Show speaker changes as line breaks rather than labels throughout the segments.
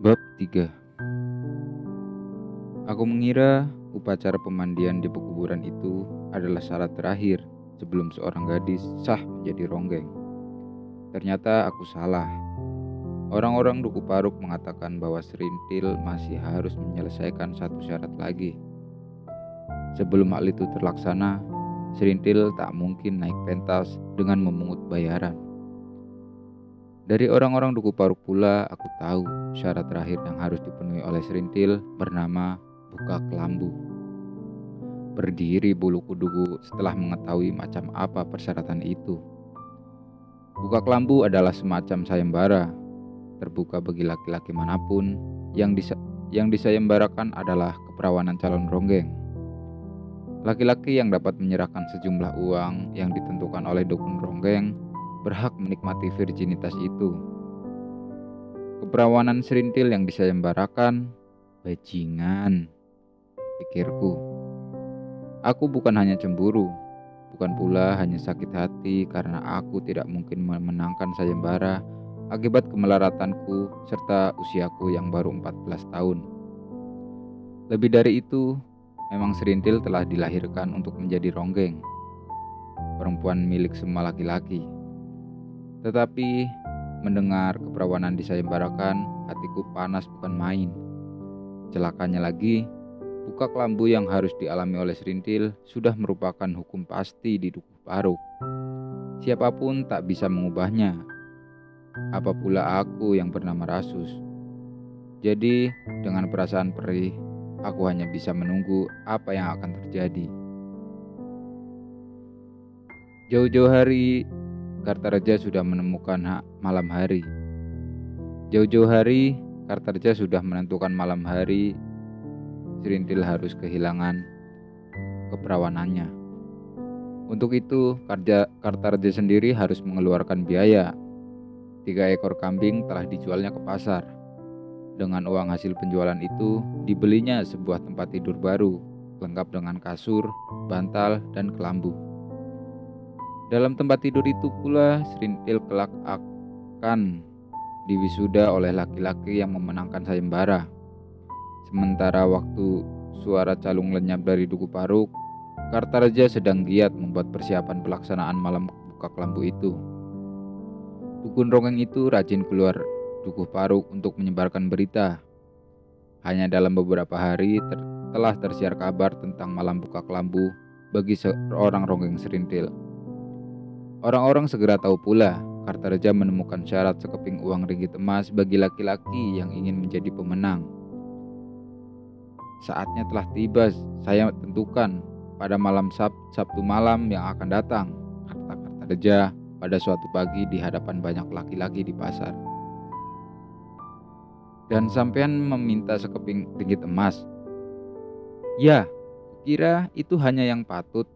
Bab 3. Aku mengira upacara pemandian di pekuburan itu adalah syarat terakhir sebelum seorang gadis sah menjadi ronggeng. Ternyata aku salah. Orang-orang Duku Paruk mengatakan bahwa Serintil masih harus menyelesaikan satu syarat lagi. Sebelum hal itu terlaksana, Serintil tak mungkin naik pentas dengan memungut bayaran. Dari orang-orang Duku Paruk pula aku tahu syarat terakhir yang harus dipenuhi oleh Serintil bernama buka kelambu. Berdiri bulu kuduku setelah mengetahui macam apa persyaratan itu. Buka kelambu adalah semacam sayembara, terbuka bagi laki-laki manapun. Yang disayembarakan adalah keperawanan calon ronggeng. Laki-laki yang dapat menyerahkan sejumlah uang yang ditentukan oleh dukun ronggeng berhak menikmati virginitas itu. Keperawanan Serintil yang disayembarakan, bajingan, pikirku. Aku bukan hanya cemburu, bukan pula hanya sakit hati karena aku tidak mungkin memenangkan sayembara akibat kemelaratanku serta usiaku yang baru 14 tahun. Lebih dari itu, memang Serintil telah dilahirkan untuk menjadi ronggeng, perempuan milik semua laki-laki. Tetapi mendengar keperawanan disayembarakan, hatiku panas bukan main. Celakanya lagi, buka kelambu yang harus dialami oleh Serintil sudah merupakan hukum pasti di Duku Paruk. Siapapun tak bisa mengubahnya. Apa pula aku yang bernama Rasus. Jadi, dengan perasaan perih, aku hanya bisa menunggu apa yang akan terjadi. Jauh-jauh hari, Kartareja sudah menemukan malam hari. Jauh-jauh hari, Kartareja sudah menentukan malam hari Serintil harus kehilangan keperawanannya. Untuk itu, Kartareja sendiri harus mengeluarkan biaya. 3 ekor kambing telah dijualnya ke pasar. Dengan uang hasil penjualan itu, dibelinya sebuah tempat tidur baru, lengkap dengan kasur, bantal, dan kelambu. Dalam tempat tidur itu pula Serintil kelak akan diwisuda oleh laki-laki yang memenangkan sayembara. Sementara waktu suara calung lenyap dari Duku Paruk, Kartareja sedang giat membuat persiapan pelaksanaan malam buka kelambu itu. Dukun ronggeng itu rajin keluar Duku Paruk untuk menyebarkan berita. Hanya dalam beberapa hari telah tersiar kabar tentang malam buka kelambu bagi seorang ronggeng Serintil. Orang-orang segera tahu pula Kartareja menemukan syarat sekeping uang ringgit emas bagi laki-laki yang ingin menjadi pemenang. Saatnya telah tiba, saya tentukan pada malam Sabtu malam yang akan datang, kata Kartareja pada suatu pagi di hadapan banyak laki-laki di pasar. Dan sampean meminta sekeping ringgit emas? Ya, kukira itu hanya yang patut.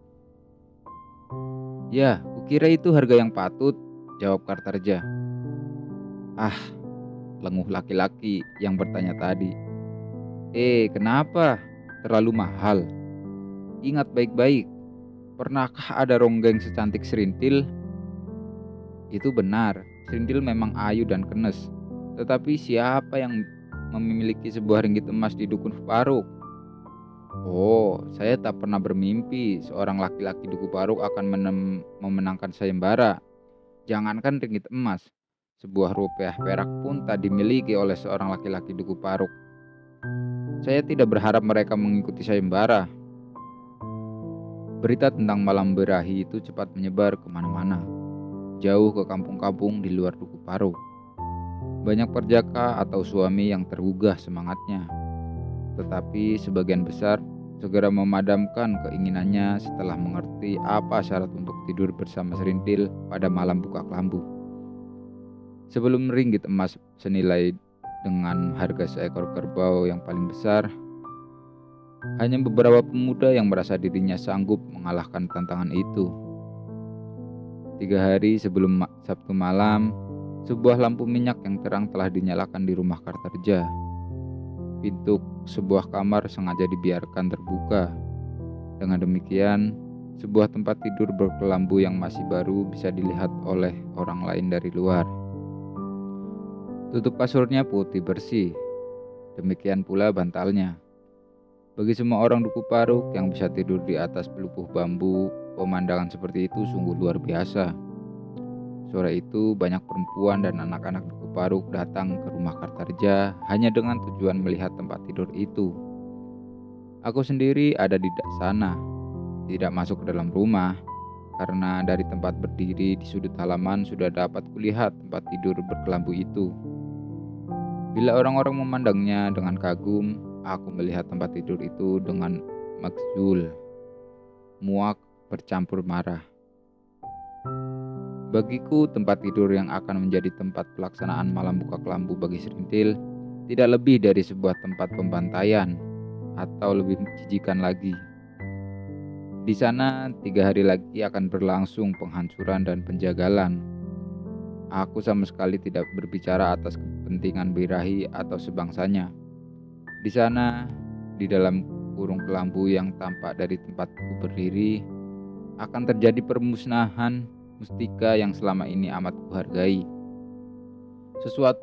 Ya, kukira itu harga yang patut, jawab Kartareja. Ah, lenguh laki-laki yang bertanya tadi. Kenapa? Terlalu mahal. Ingat baik-baik, pernahkah ada ronggeng secantik Serintil? Itu benar, Serintil memang ayu dan kenes. Tetapi siapa yang memiliki sebuah ringgit emas di Duku Paruk? Oh, saya tak pernah bermimpi seorang laki-laki Duku Paruk akan memenangkan sayembara. Jangankan ringgit emas, sebuah rupiah perak pun tak dimiliki oleh seorang laki-laki Duku Paruk. Saya tidak berharap mereka mengikuti sayembara. Berita tentang malam berahi itu cepat menyebar kemana-mana, jauh ke kampung-kampung di luar Duku Paruk. Banyak perjaka atau suami yang tergugah semangatnya, tetapi sebagian besar segera memadamkan keinginannya setelah mengerti apa syarat untuk tidur bersama Serintil pada malam buka kelambu. Sebelum ringgit emas senilai dengan harga seekor kerbau yang paling besar, hanya beberapa pemuda yang merasa dirinya sanggup mengalahkan tantangan itu. 3 hari sebelum Sabtu malam, sebuah lampu minyak yang terang telah dinyalakan di rumah Kartareja. Pintu sebuah kamar sengaja dibiarkan terbuka. Dengan demikian, sebuah tempat tidur berkelambu yang masih baru bisa dilihat oleh orang lain dari luar. Tutup kasurnya putih bersih, Demikian pula bantalnya. Bagi semua orang Duku Paruk yang bisa tidur di atas pelupuh bambu, pemandangan seperti itu sungguh luar biasa. Sore itu banyak perempuan dan anak-anak Duku Paruk datang ke rumah Kartarja hanya dengan tujuan melihat tempat tidur itu. Aku sendiri ada di sana, tidak masuk ke dalam rumah, karena dari tempat berdiri di sudut halaman sudah dapat kulihat tempat tidur berkelambu itu. Bila orang-orang memandangnya dengan kagum, aku melihat tempat tidur itu dengan makzul, muak bercampur marah. Bagiku, tempat tidur yang akan menjadi tempat pelaksanaan malam buka kelambu bagi Serintil tidak lebih dari sebuah tempat pembantaian, atau lebih menjijikan lagi. Di sana 3 hari lagi akan berlangsung penghancuran dan penjagalan. Aku sama sekali tidak berbicara atas kepentingan birahi atau sebangsanya. Di sana, di dalam kurung kelambu yang tampak dari tempatku berdiri, akan terjadi permusnahan mustika yang selama ini amat kuhargai. Sesudah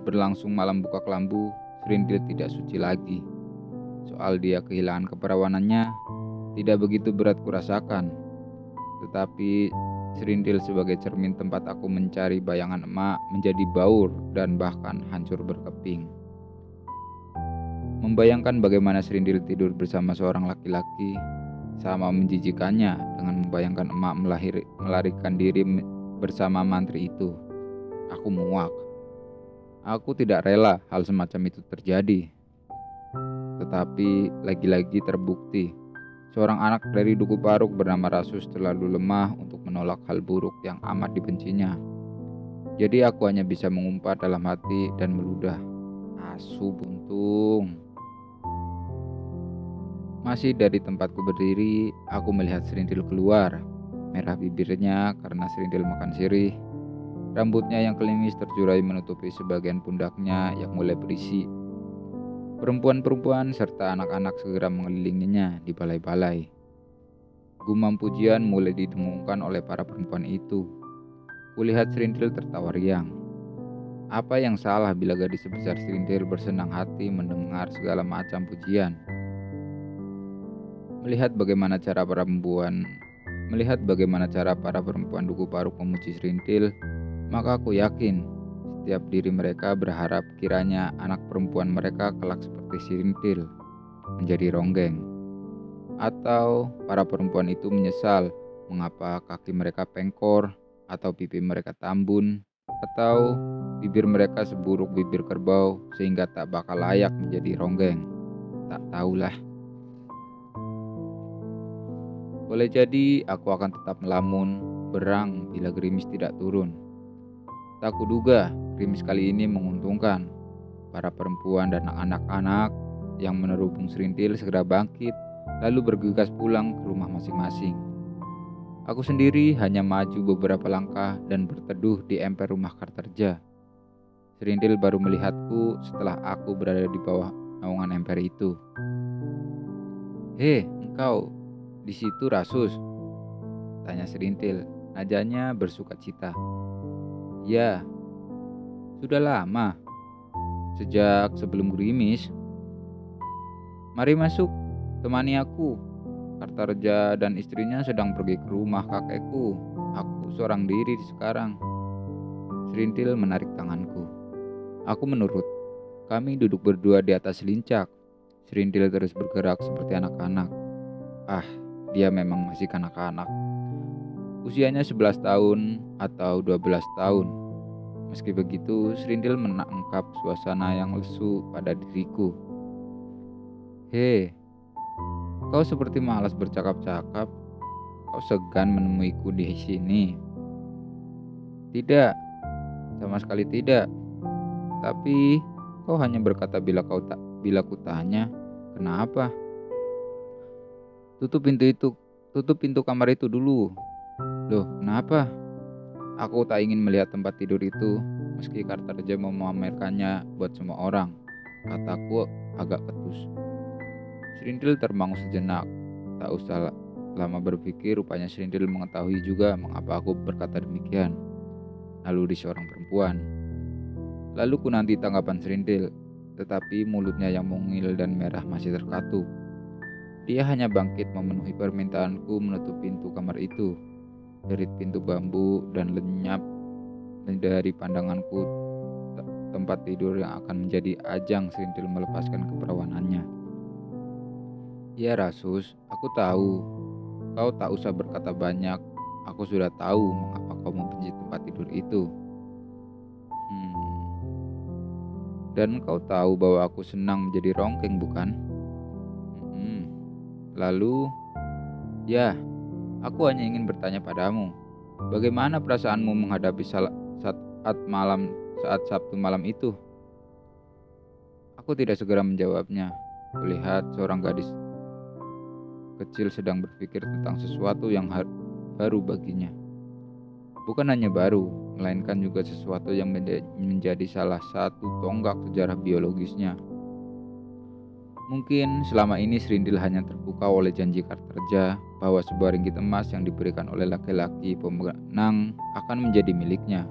berlangsung malam buka kelambu, Serintil tidak suci lagi. Soal dia kehilangan keperawanannya tidak begitu berat kurasakan. Tetapi Serintil sebagai cermin tempat aku mencari bayangan emak menjadi baur dan bahkan hancur berkeping. Membayangkan bagaimana Serintil tidur bersama seorang laki-laki sama menjijikannya dengan membayangkan emak melarikan diri bersama mantri itu. Aku muak. Aku tidak rela hal semacam itu terjadi. Tetapi lagi-lagi terbukti seorang anak dari Duku Paruk bernama Rasus terlalu lemah untuk menolak hal buruk yang amat dibencinya. Jadi aku hanya bisa mengumpat dalam hati dan meludah. Asu buntung. Masih dari tempatku berdiri, aku melihat Serintil keluar. Merah bibirnya karena Serintil makan sirih. Rambutnya yang klimis terjurai menutupi sebagian pundaknya yang mulai berisi. Perempuan-perempuan serta anak-anak segera mengelilinginya di balai-balai. Gumam pujian mulai didengungkan oleh para perempuan itu. Kulihat Serintil tertawa riang. Apa yang salah bila gadis sebesar Serintil bersenang hati mendengar segala macam pujian? Melihat bagaimana cara para perempuan Duku Paruk memuji Serintil, maka aku yakin setiap diri mereka berharap kiranya anak perempuan mereka kelak seperti Serintil, menjadi ronggeng. Atau para perempuan itu menyesal mengapa kaki mereka pengkor, atau pipi mereka tambun, atau bibir mereka seburuk bibir kerbau sehingga tak bakal layak menjadi ronggeng. Tak tahulah. Boleh jadi aku akan tetap melamun, berang bila gerimis tidak turun. Tak kuduga gerimis kali ini menguntungkan. Para perempuan dan anak-anak yang menerubung Serintil segera bangkit, lalu bergegas pulang ke rumah masing-masing. Aku sendiri hanya maju beberapa langkah dan berteduh di emper rumah Kartarja. Serintil baru melihatku setelah aku berada di bawah naungan emper itu. "Hei, engkau di situ, Rasus?" tanya Serintil, nadanya bersukacita. "Ya, sudah lama. Sejak sebelum gerimis." "Mari masuk, temani aku. Kartarja dan istrinya sedang pergi ke rumah kakekku. Aku seorang diri sekarang." Serintil menarik tanganku. Aku menurut. Kami duduk berdua di atas lincak. Serintil terus bergerak seperti anak-anak. Dia memang masih kanak-kanak. Usianya 11 tahun atau 12 tahun. Meski begitu, Serintil menangkap suasana yang lesu pada diriku. "Hei, kau seperti malas bercakap-cakap. Kau segan menemuiku di sini?" "Tidak, sama sekali tidak. Tapi kau hanya berkata bila kutanya, kenapa?" Tutup pintu kamar itu dulu." "Loh, kenapa?" "Aku tak ingin melihat tempat tidur itu, meski Kartarja mau memamerkannya buat semua orang," kataku agak ketus. Serintil termangu sejenak. Tak usah lama berpikir, rupanya Serintil mengetahui juga mengapa aku berkata demikian. Naluri seorang perempuan. Lalu ku nanti tanggapan Serintil, tetapi mulutnya yang mungil dan merah masih terkatup. Dia hanya bangkit memenuhi permintaanku menutup pintu kamar itu. Derit pintu bambu dan lenyap dari pandanganku tempat tidur yang akan menjadi ajang Serintil melepaskan keperawanannya. Ya Rasus, aku tahu. Kau tak usah berkata banyak. Aku sudah tahu mengapa kau membenci tempat tidur itu. Dan kau tahu bahwa aku senang menjadi rongkeng, bukan? Lalu, ya, aku hanya ingin bertanya padamu, bagaimana perasaanmu menghadapi saat Sabtu malam itu? Aku tidak segera menjawabnya. Kulihat seorang gadis kecil sedang berpikir tentang sesuatu yang baru baginya. Bukan hanya baru, melainkan juga sesuatu yang menjadi salah satu tonggak sejarah biologisnya. Mungkin selama ini Serintil hanya terpukau oleh janji Kartarja bahwa sebuah ringgit emas yang diberikan oleh laki-laki pemenang akan menjadi miliknya.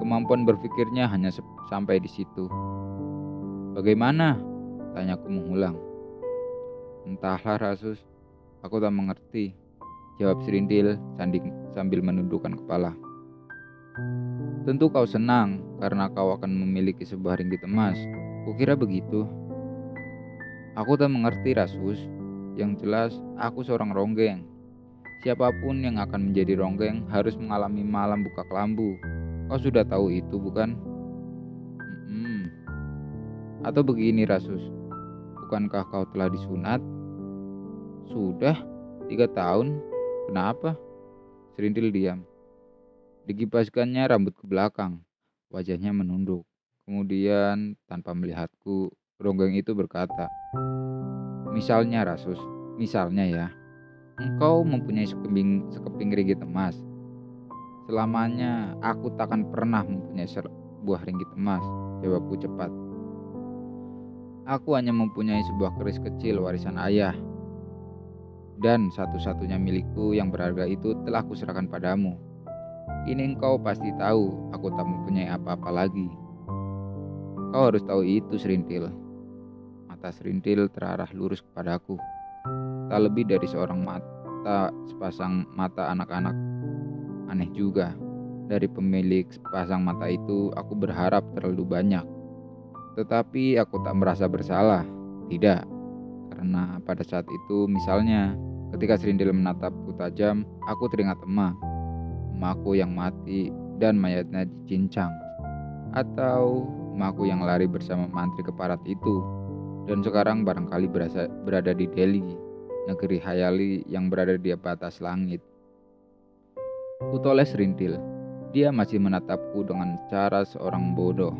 Kemampuan berpikirnya hanya sampai di situ. Bagaimana? Tanyaku mengulang. Entahlah Rasus, aku tak mengerti, jawab Serintil sambil menundukkan kepala. Tentu kau senang karena kau akan memiliki sebuah ringgit emas. Kukira begitu. Aku tak mengerti Rasus. Yang jelas aku seorang ronggeng. Siapapun yang akan menjadi ronggeng harus mengalami malam buka kelambu. Kau sudah tahu itu bukan? Atau begini Rasus, bukankah kau telah disunat? Sudah 3 tahun. Kenapa? Serintil diam. Digipaskannya rambut ke belakang. Wajahnya menunduk. Kemudian tanpa melihatku, ronggeng itu berkata, misalnya Rasus, misalnya ya, engkau mempunyai sekeping ringgit emas. Selamanya aku takkan pernah mempunyai sebuah ringgit emas, jawabku cepat. Aku hanya mempunyai sebuah keris kecil warisan ayah. Dan satu-satunya milikku yang berharga itu telah kuserahkan padamu. Kini engkau pasti tahu aku tak mempunyai apa-apa lagi. Kau harus tahu itu Serintil. Mata Serintil terarah lurus kepadaku. Tak lebih dari sepasang mata anak-anak. Aneh juga, dari pemilik sepasang mata itu aku berharap terlalu banyak. Tetapi aku tak merasa bersalah. Tidak, karena pada saat itu misalnya ketika Serintil menatapku tajam, aku teringat emakku yang mati dan mayatnya dicincang. Atau emakku yang lari bersama mantri keparat itu dan sekarang barangkali berada di Delhi, negeri khayali yang berada di atas langit. Kutoleh Serintil. Dia masih menatapku dengan cara seorang bodoh.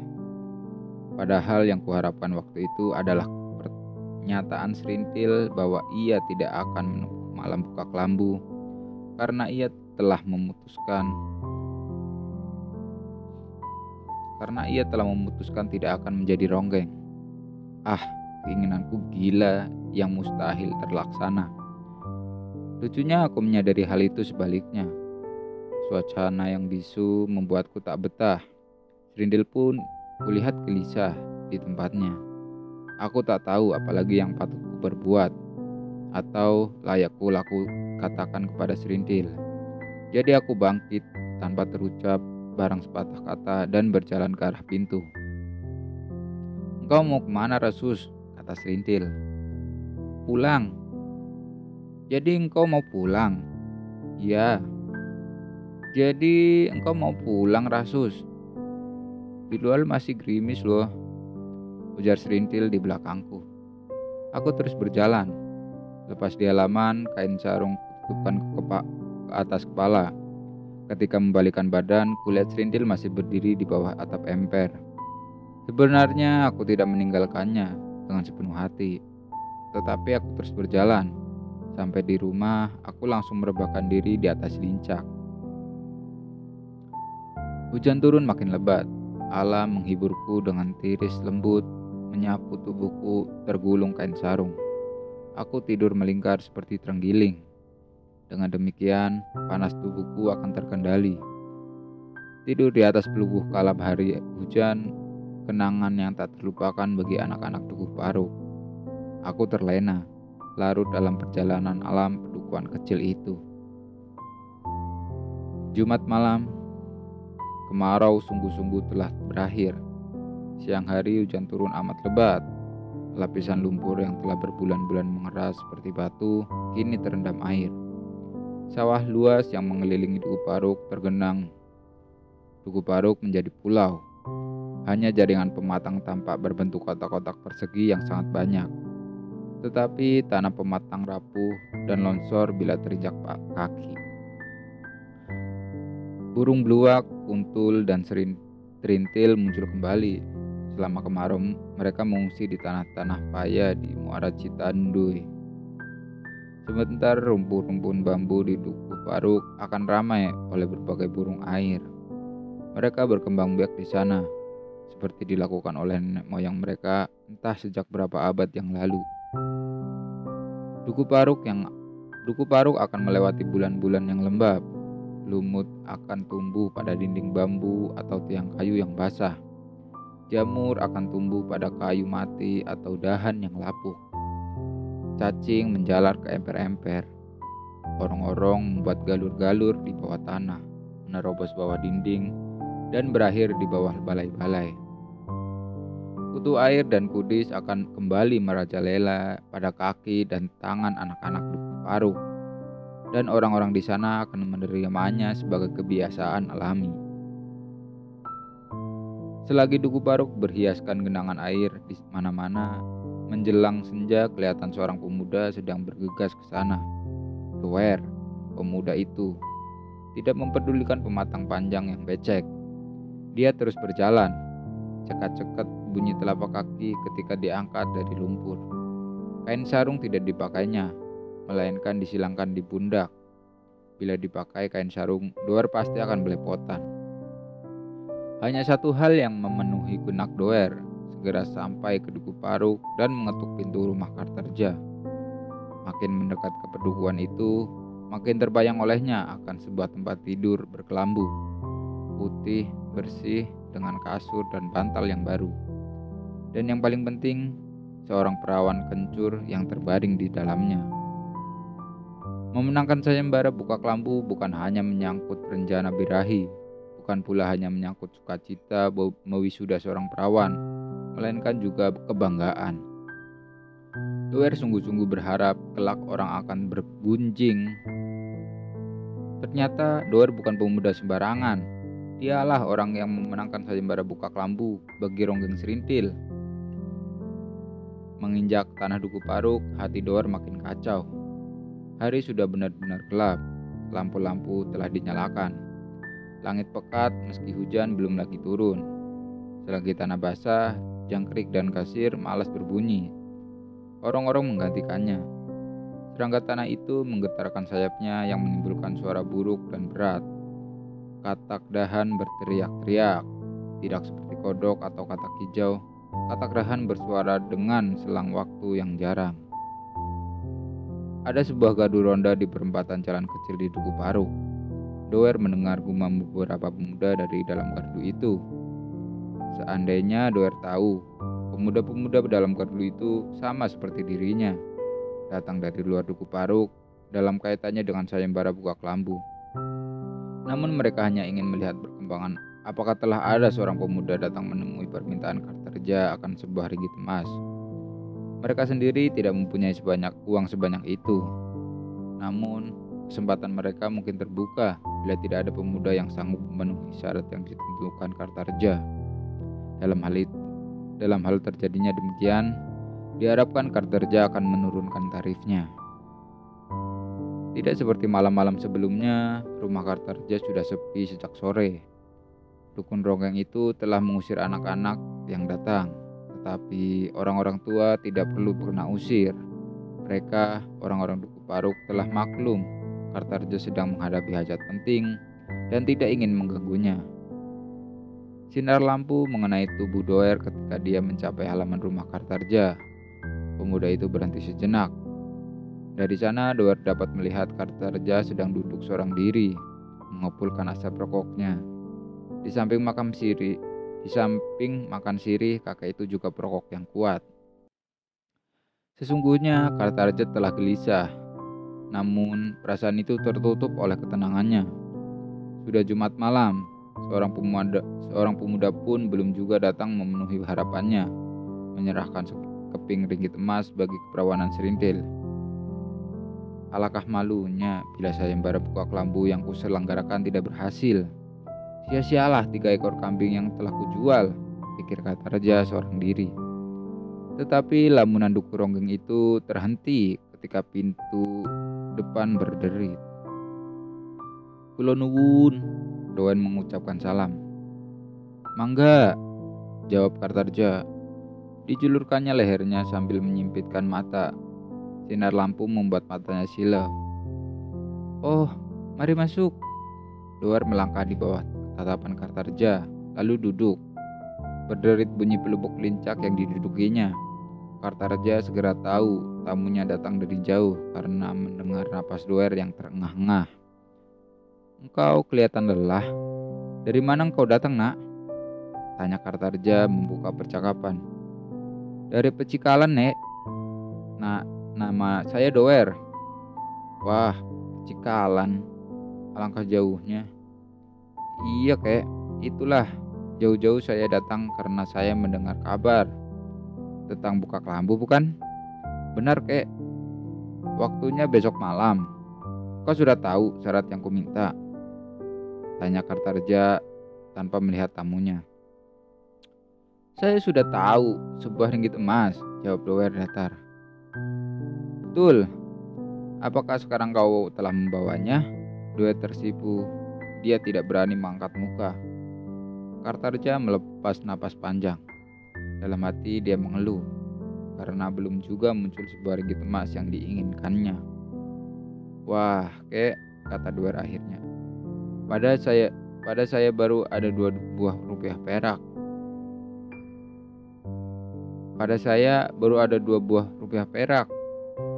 Padahal yang kuharapkan waktu itu adalah pernyataan Serintil bahwa ia tidak akan menempuh malam buka kelambu karena ia telah memutuskan tidak akan menjadi ronggeng. Keinginanku gila yang mustahil terlaksana. Lucunya aku menyadari hal itu sebaliknya. Suasana yang bisu membuatku tak betah. Serintil pun kulihat gelisah di tempatnya. Aku tak tahu apalagi yang patut ku perbuat atau layak ku katakan kepada Serintil. Jadi aku bangkit tanpa terucap barang sepatah kata dan berjalan ke arah pintu. Engkau mau kemana Rasus? Kata Serintil. Pulang. Jadi engkau mau pulang? Ya. Jadi engkau mau pulang Rasus? Di luar masih gerimis loh, ujar Serintil di belakangku. Aku terus berjalan. Lepas di halaman, kain sarung kututupkan ke atas kepala. Ketika membalikkan badan, kulihat Serintil masih berdiri di bawah atap emper. Sebenarnya aku tidak meninggalkannya dengan sepenuh hati. Tetapi aku terus berjalan. Sampai di rumah, aku langsung merebahkan diri di atas lincak. Hujan turun makin lebat. Alam menghiburku dengan tiris lembut, menyapu tubuhku tergulung kain sarung. Aku tidur melingkar seperti terenggiling. Dengan demikian, panas tubuhku akan terkendali. Tidur di atas pelubuh malam hari hujan, kenangan yang tak terlupakan bagi anak-anak Dukuh Paruk. Aku terlena, larut dalam perjalanan alam pedukuhan kecil itu. Jumat malam, kemarau sungguh-sungguh telah berakhir. Siang hari hujan turun amat lebat. Lapisan lumpur yang telah berbulan-bulan mengeras seperti batu, kini terendam air. Sawah luas yang mengelilingi Dukuh Paruk tergenang. Dukuh Paruk menjadi pulau. Hanya jaringan pematang tampak berbentuk kotak-kotak persegi yang sangat banyak. Tetapi tanah pematang rapuh dan longsor bila terinjak kaki. Burung beluak, kuntul, dan terintil muncul kembali. Selama kemarau, mereka mengungsi di tanah-tanah paya di Muara Citandui. Sebentar rumpun-rumpun bambu di Dukuh Paruk akan ramai oleh berbagai burung air. Mereka berkembang biak di sana, seperti dilakukan oleh nenek moyang mereka entah sejak berapa abad yang lalu. Dukuh Paruk akan melewati bulan-bulan yang lembab. Lumut akan tumbuh pada dinding bambu atau tiang kayu yang basah. Jamur akan tumbuh pada kayu mati atau dahan yang lapuk. Cacing menjalar ke emper-emper. Orong-orong membuat galur-galur di bawah tanah, menerobos bawah dinding, dan berakhir di bawah balai-balai. Kutu air dan kudis akan kembali merajalela pada kaki dan tangan anak-anak Dukuh Paruk, dan orang-orang di sana akan menerimanya sebagai kebiasaan alami. Selagi Dukuh Paruk berhiaskan genangan air di mana-mana, menjelang senja kelihatan seorang pemuda sedang bergegas ke sana. Doer, pemuda itu, tidak mempedulikan pematang panjang yang becek. Dia terus berjalan, cekat-cekat bunyi telapak kaki ketika diangkat dari lumpur. Kain sarung tidak dipakainya, melainkan disilangkan di pundak. Bila dipakai kain sarung, Doer pasti akan belepotan. Hanya satu hal yang memenuhi benak Doer, segera sampai ke Dukuh Paruk dan mengetuk pintu rumah Kartarja. Makin mendekat ke pedukuhan itu, makin terbayang olehnya akan sebuah tempat tidur berkelambu, putih, bersih, dengan kasur dan bantal yang baru. Dan yang paling penting, seorang perawan kencur yang terbaring di dalamnya. Memenangkan sayembara buka kelambu bukan hanya menyangkut rencana birahi, bukan pula hanya menyangkut sukacita mewisuda seorang perawan, melainkan juga kebanggaan. Doer sungguh-sungguh berharap kelak orang akan bergunjing. Ternyata Doer bukan pemuda sembarangan. Dialah orang yang memenangkan sayembara buka kelambu bagi Ronggeng Serintil. Menginjak tanah Dukuh Paruk, hati Doer makin kacau. Hari sudah benar-benar gelap, lampu-lampu telah dinyalakan. Langit pekat meski hujan belum lagi turun. Selagi tanah basah, jangkrik dan kasir malas berbunyi. Orang-orang menggantikannya. Serangga tanah itu menggetarkan sayapnya yang menimbulkan suara buruk dan berat. Katak dahan berteriak-teriak, tidak seperti kodok atau katak hijau. Katak dahan bersuara dengan selang waktu yang jarang. Ada sebuah gaduh ronda di perempatan jalan kecil di Dukuh Paruk. Doer mendengar gumam beberapa pemuda dari dalam gardu itu. Seandainya Doer tahu, pemuda-pemuda dalam gardu itu sama seperti dirinya, datang dari luar Dukuh Paruk dalam kaitannya dengan sayembara buka kelambu. Namun mereka hanya ingin melihat perkembangan apakah telah ada seorang pemuda datang menemui permintaan Kartarja akan sebuah ringgit emas. Mereka sendiri tidak mempunyai uang sebanyak itu. Namun, kesempatan mereka mungkin terbuka bila tidak ada pemuda yang sanggup memenuhi syarat yang ditentukan Kartarja. Dalam hal terjadinya demikian, diharapkan Kartarja akan menurunkan tarifnya. Tidak seperti malam-malam sebelumnya, rumah Kartarja sudah sepi sejak sore. Dukun Ronggeng itu telah mengusir anak-anak yang datang. Tetapi orang-orang tua tidak perlu kena usir. Mereka, orang-orang Dukuh Paruk, telah maklum Kartarja sedang menghadapi hajat penting dan tidak ingin mengganggunya. Sinar lampu mengenai tubuh Doer ketika dia mencapai halaman rumah Kartarja. Pemuda itu berhenti sejenak. Dari sana Doer dapat melihat Kartarja sedang duduk seorang diri, mengepulkan asap rokoknya. Di samping makan sirih, kakek itu juga perokok yang kuat. Sesungguhnya Kartarja telah gelisah, namun perasaan itu tertutup oleh ketenangannya. Sudah Jumat malam, seorang pemuda pun belum juga datang memenuhi harapannya, menyerahkan sekeping ringgit emas bagi keperawanan Serintil. Alangkah malunya bila sayembara buka kelambu yang kuselenggarakan tidak berhasil. Sia-sialah 3 ekor kambing yang telah kujual, pikir Kartarja seorang diri. Tetapi lamunan Duku Ronggeng itu terhenti ketika pintu depan berderit. "Kula nuwun," Doan mengucapkan salam. "Mangga," jawab Kartarja. Dijulurkannya lehernya sambil menyimpitkan mata. Sinar lampu membuat matanya silau. "Oh, mari masuk." Doar melangkah di bawah tatapan Kartarja, lalu duduk. Berderit bunyi pelupuk lincak yang didudukinya. Kartarja segera tahu tamunya datang dari jauh karena mendengar napas Doer yang terengah-engah. "Engkau kelihatan lelah. Dari mana engkau datang, nak?" tanya Kartarja membuka percakapan. "Dari Pecikalan, Nek. Nama saya Doer." "Wah, Pecikalan. Alangkah jauhnya." "Iya, Kek. Itulah. Jauh-jauh saya datang karena saya mendengar kabar tentang buka kelambu, bukan?" "Benar, Kek. Waktunya besok malam. Kau sudah tahu syarat yang kuminta?" tanya Kartarja tanpa melihat tamunya. "Saya sudah tahu, sebuah ringgit emas," jawab Doer datar. "Betul. Apakah sekarang kau telah membawanya?" Doer tersipu. Dia tidak berani mengangkat muka. Kartarja melepas napas panjang. Dalam hati dia mengeluh karena belum juga muncul sebuah ringgit emas yang diinginkannya. "Wah, Kek," kata Doer akhirnya. Pada saya baru ada 2 buah rupiah perak.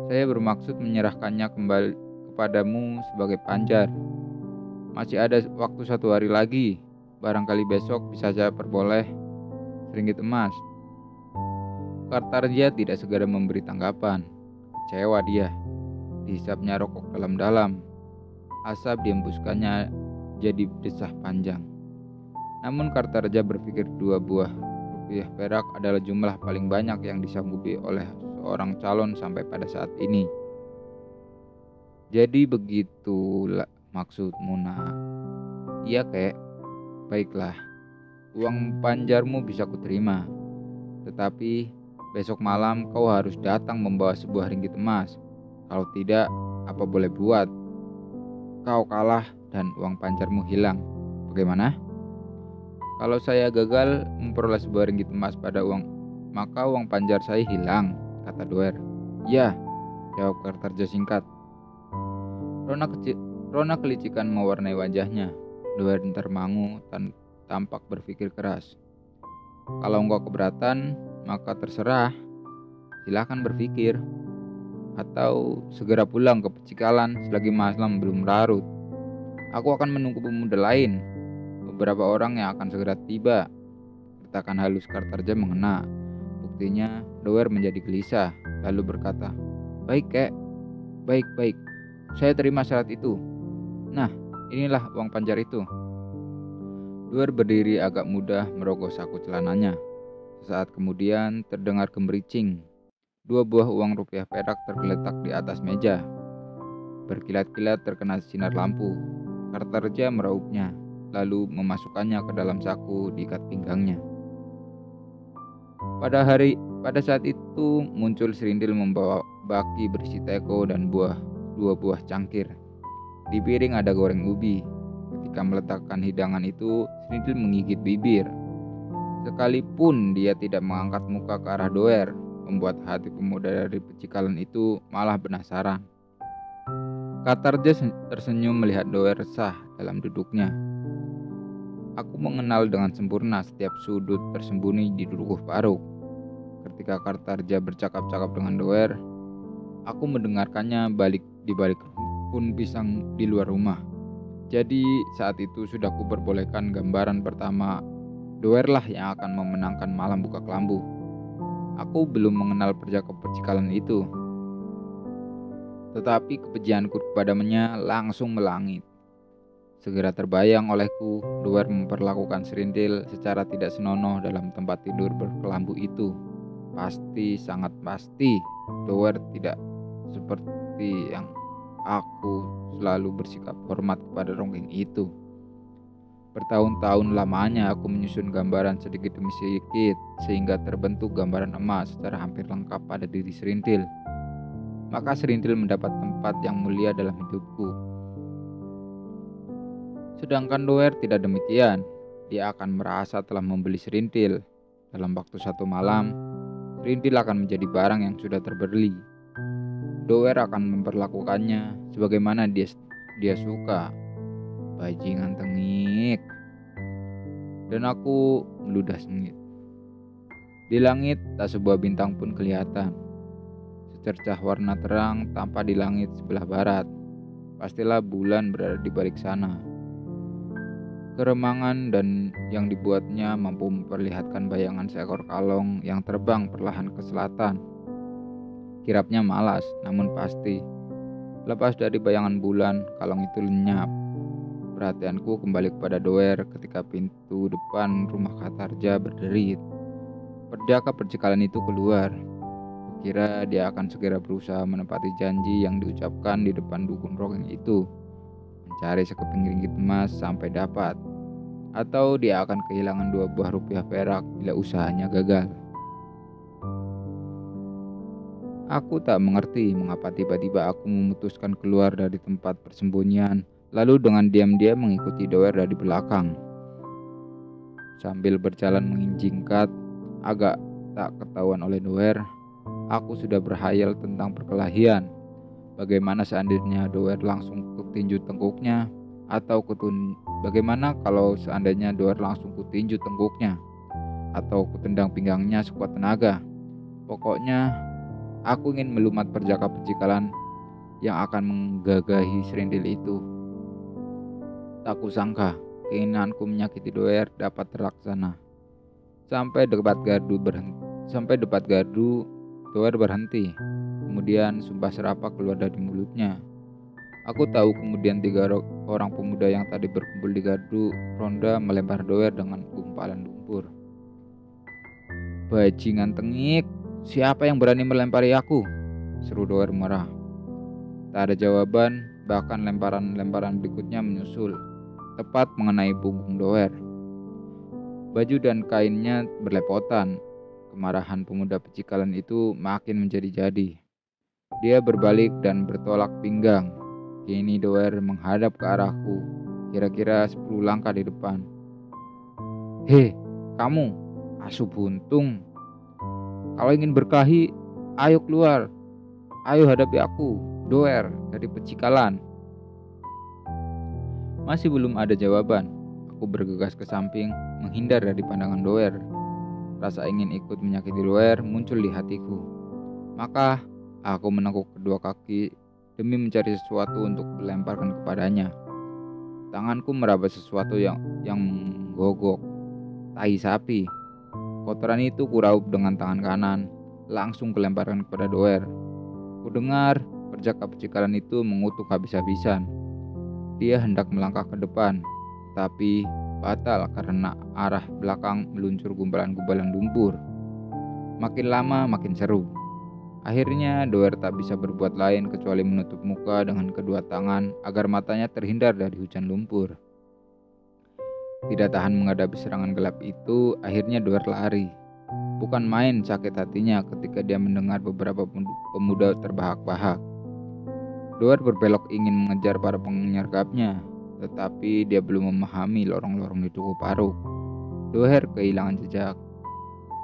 Saya bermaksud menyerahkannya kembali kepadamu sebagai panjar. Masih ada waktu 1 hari lagi. Barangkali besok bisa saya perboleh seringgit emas." Kartarja tidak segera memberi tanggapan. Kecewa dia. Dihisapnya rokok dalam-dalam. Asap dihembuskannya jadi desah panjang. Namun Kartarja berpikir 2 buah rupiah perak adalah jumlah paling banyak yang disanggupi oleh seorang calon sampai pada saat ini. "Jadi begitulah maksudmu, nak?" "Iya, Kek. Baiklah, uang panjarmu bisa kuterima. Tetapi besok malam kau harus datang membawa sebuah ringgit emas. Kalau tidak, apa boleh buat? Kau kalah dan uang panjarmu hilang. Bagaimana?" "Kalau saya gagal memperoleh sebuah ringgit emas maka uang panjar saya hilang," kata Doer. "Ya," jawab Kartarja singkat. Rona kelicikan mewarnai wajahnya. Doer termangu tampak berpikir keras. "Kalau engkau keberatan, maka terserah. Silakan berpikir. Atau segera pulang ke Pecikalan selagi malam belum larut. Aku akan menunggu pemuda lain. Beberapa orang yang akan segera tiba." Gertakan halus Kartarja mengena. Buktinya Doer menjadi gelisah, lalu berkata, "Baik, Kek. Baik. Saya terima syarat itu. Nah, inilah uang panjar itu." Doer berdiri agak mudah merogoh saku celananya. Sesaat kemudian terdengar gemericing. 2 buah uang rupiah perak tergeletak di atas meja. Berkilat-kilat terkena sinar lampu. Kartarja meraupnya, lalu memasukkannya ke dalam saku diikat pinggangnya. Pada saat itu muncul Serintil membawa baki berisi teko dan 2 buah cangkir. Di piring ada goreng ubi. Ketika meletakkan hidangan itu, Serintil menggigit bibir. Sekalipun dia tidak mengangkat muka ke arah Doer, membuat hati pemuda dari Pecikalan itu malah penasaran. Kartarja tersenyum melihat Doer resah dalam duduknya. "Aku mengenal dengan sempurna setiap sudut tersembunyi di Dukuh Paruk." Ketika Kartarja bercakap-cakap dengan Doer, "Aku mendengarkannya di balik pun pisang di luar rumah. Jadi saat itu sudah kuperbolehkan gambaran pertama. Doer lah yang akan memenangkan malam buka kelambu. Aku belum mengenal perjaka percikalan itu, tetapi kebencianku kepadanya langsung melangit. Segera terbayang olehku Doer memperlakukan Serintil secara tidak senonoh dalam tempat tidur berkelambu itu. Pasti, sangat pasti, Doer tidak seperti yang aku selalu bersikap hormat kepada ronggeng itu. Bertahun-tahun lamanya aku menyusun gambaran sedikit demi sedikit sehingga terbentuk gambaran emas secara hampir lengkap pada diri Serintil. Maka Serintil mendapat tempat yang mulia dalam hidupku. Sedangkan Doer tidak demikian. Dia akan merasa telah membeli Serintil. Dalam waktu satu malam, Serintil akan menjadi barang yang sudah terbeli. Doer akan memperlakukannya sebagaimana dia suka. Bajingan tengik. Dan aku meludah sengit. Di langit tak sebuah bintang pun kelihatan. Secercah warna terang tampak di langit sebelah barat. Pastilah bulan berada di balik sana. Keremangan dan yang dibuatnya mampu memperlihatkan bayangan seekor kalong yang terbang perlahan ke selatan. Kirapnya malas, namun pasti. Lepas dari bayangan bulan, kalong itu lenyap. Perhatianku kembali kepada Doer ketika pintu depan rumah Kartarja berderit. Perjaka percikalan itu keluar. Kukira dia akan segera berusaha menepati janji yang diucapkan di depan dukun ronggeng itu. Mencari sekeping ringgit emas sampai dapat. Atau dia akan kehilangan 2 buah rupiah perak bila usahanya gagal. Aku tak mengerti mengapa tiba-tiba aku memutuskan keluar dari tempat persembunyian, lalu dengan diam-diam mengikuti Doer dari belakang. Sambil berjalan menginjingkat, agak tak ketahuan oleh Doer, aku sudah berhayal tentang perkelahian. Bagaimana seandainya Doer langsung kutinju tengkuknya, atau bagaimana kalau seandainya Doer langsung kutinju tengkuknya, atau kutendang pinggangnya sekuat tenaga. Pokoknya, aku ingin melumat perjaka percikalan yang akan menggagahi Serintil itu. Tak kusangka, keinginanku menyakiti Doer dapat terlaksana. Sampai debat gardu, Doer berhenti. Kemudian sumpah serapah keluar dari mulutnya. Aku tahu kemudian 3 orang pemuda yang tadi berkumpul di gardu ronda melempar Doer dengan gumpalan lumpur. Bajingan tengik, siapa yang berani melempari aku? Seru Doer marah. Tak ada jawaban, bahkan lemparan-lemparan berikutnya menyusul, tepat mengenai punggung Doer. Baju dan kainnya berlepotan. Kemarahan pemuda percikalan itu makin menjadi-jadi. Dia berbalik dan bertolak pinggang. Kini Doer menghadap ke arahku, kira-kira 10 langkah di depan. Hei, kamu, asu buntung. Kalau ingin berkelahi, ayo keluar. Ayo hadapi aku, Doer dari percikalan. Masih belum ada jawaban. Aku bergegas ke samping, menghindar dari pandangan Doer. Rasa ingin ikut menyakiti Doer muncul di hatiku. Maka aku menekuk kedua kaki demi mencari sesuatu untuk dilemparkan kepadanya. Tanganku meraba sesuatu yang menggogok. Tai sapi. Kotoran itu kuraup dengan tangan kanan, langsung kulemparkan kepada Doer. Kudengar perjaka percikalan itu mengutuk habis-habisan. Dia hendak melangkah ke depan, tapi batal karena arah belakang meluncur gumpalan-gumpalan lumpur. Makin lama makin seru. Akhirnya Doer tak bisa berbuat lain kecuali menutup muka dengan kedua tangan agar matanya terhindar dari hujan lumpur. Tidak tahan menghadapi serangan gelap itu, akhirnya Doer lari. Bukan main sakit hatinya ketika dia mendengar beberapa pemuda terbahak-bahak. Doer berbelok ingin mengejar para penyergapnya, tetapi dia belum memahami lorong-lorong di Tugu Paruk. Doer kehilangan jejak.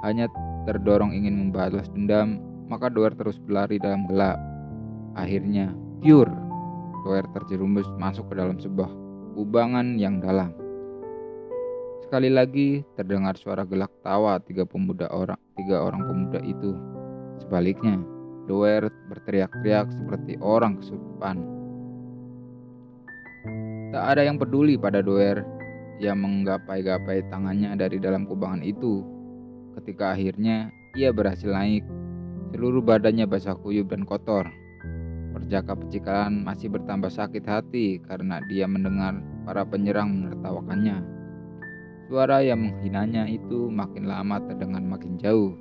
Hanya terdorong ingin membalas dendam, maka Doer terus berlari dalam gelap. Akhirnya, pure, Doer terjerumus masuk ke dalam sebuah kubangan yang dalam. Sekali lagi terdengar suara gelak tawa tiga orang pemuda itu. Sebaliknya, Doer berteriak-teriak seperti orang kesurupan. Tak ada yang peduli pada Doer yang menggapai-gapai tangannya dari dalam kubangan itu. Ketika akhirnya ia berhasil naik, seluruh badannya basah kuyup dan kotor. Perjaka Pecikalan masih bertambah sakit hati karena dia mendengar para penyerang menertawakannya. Suara yang menghinanya itu makin lama terdengar makin jauh.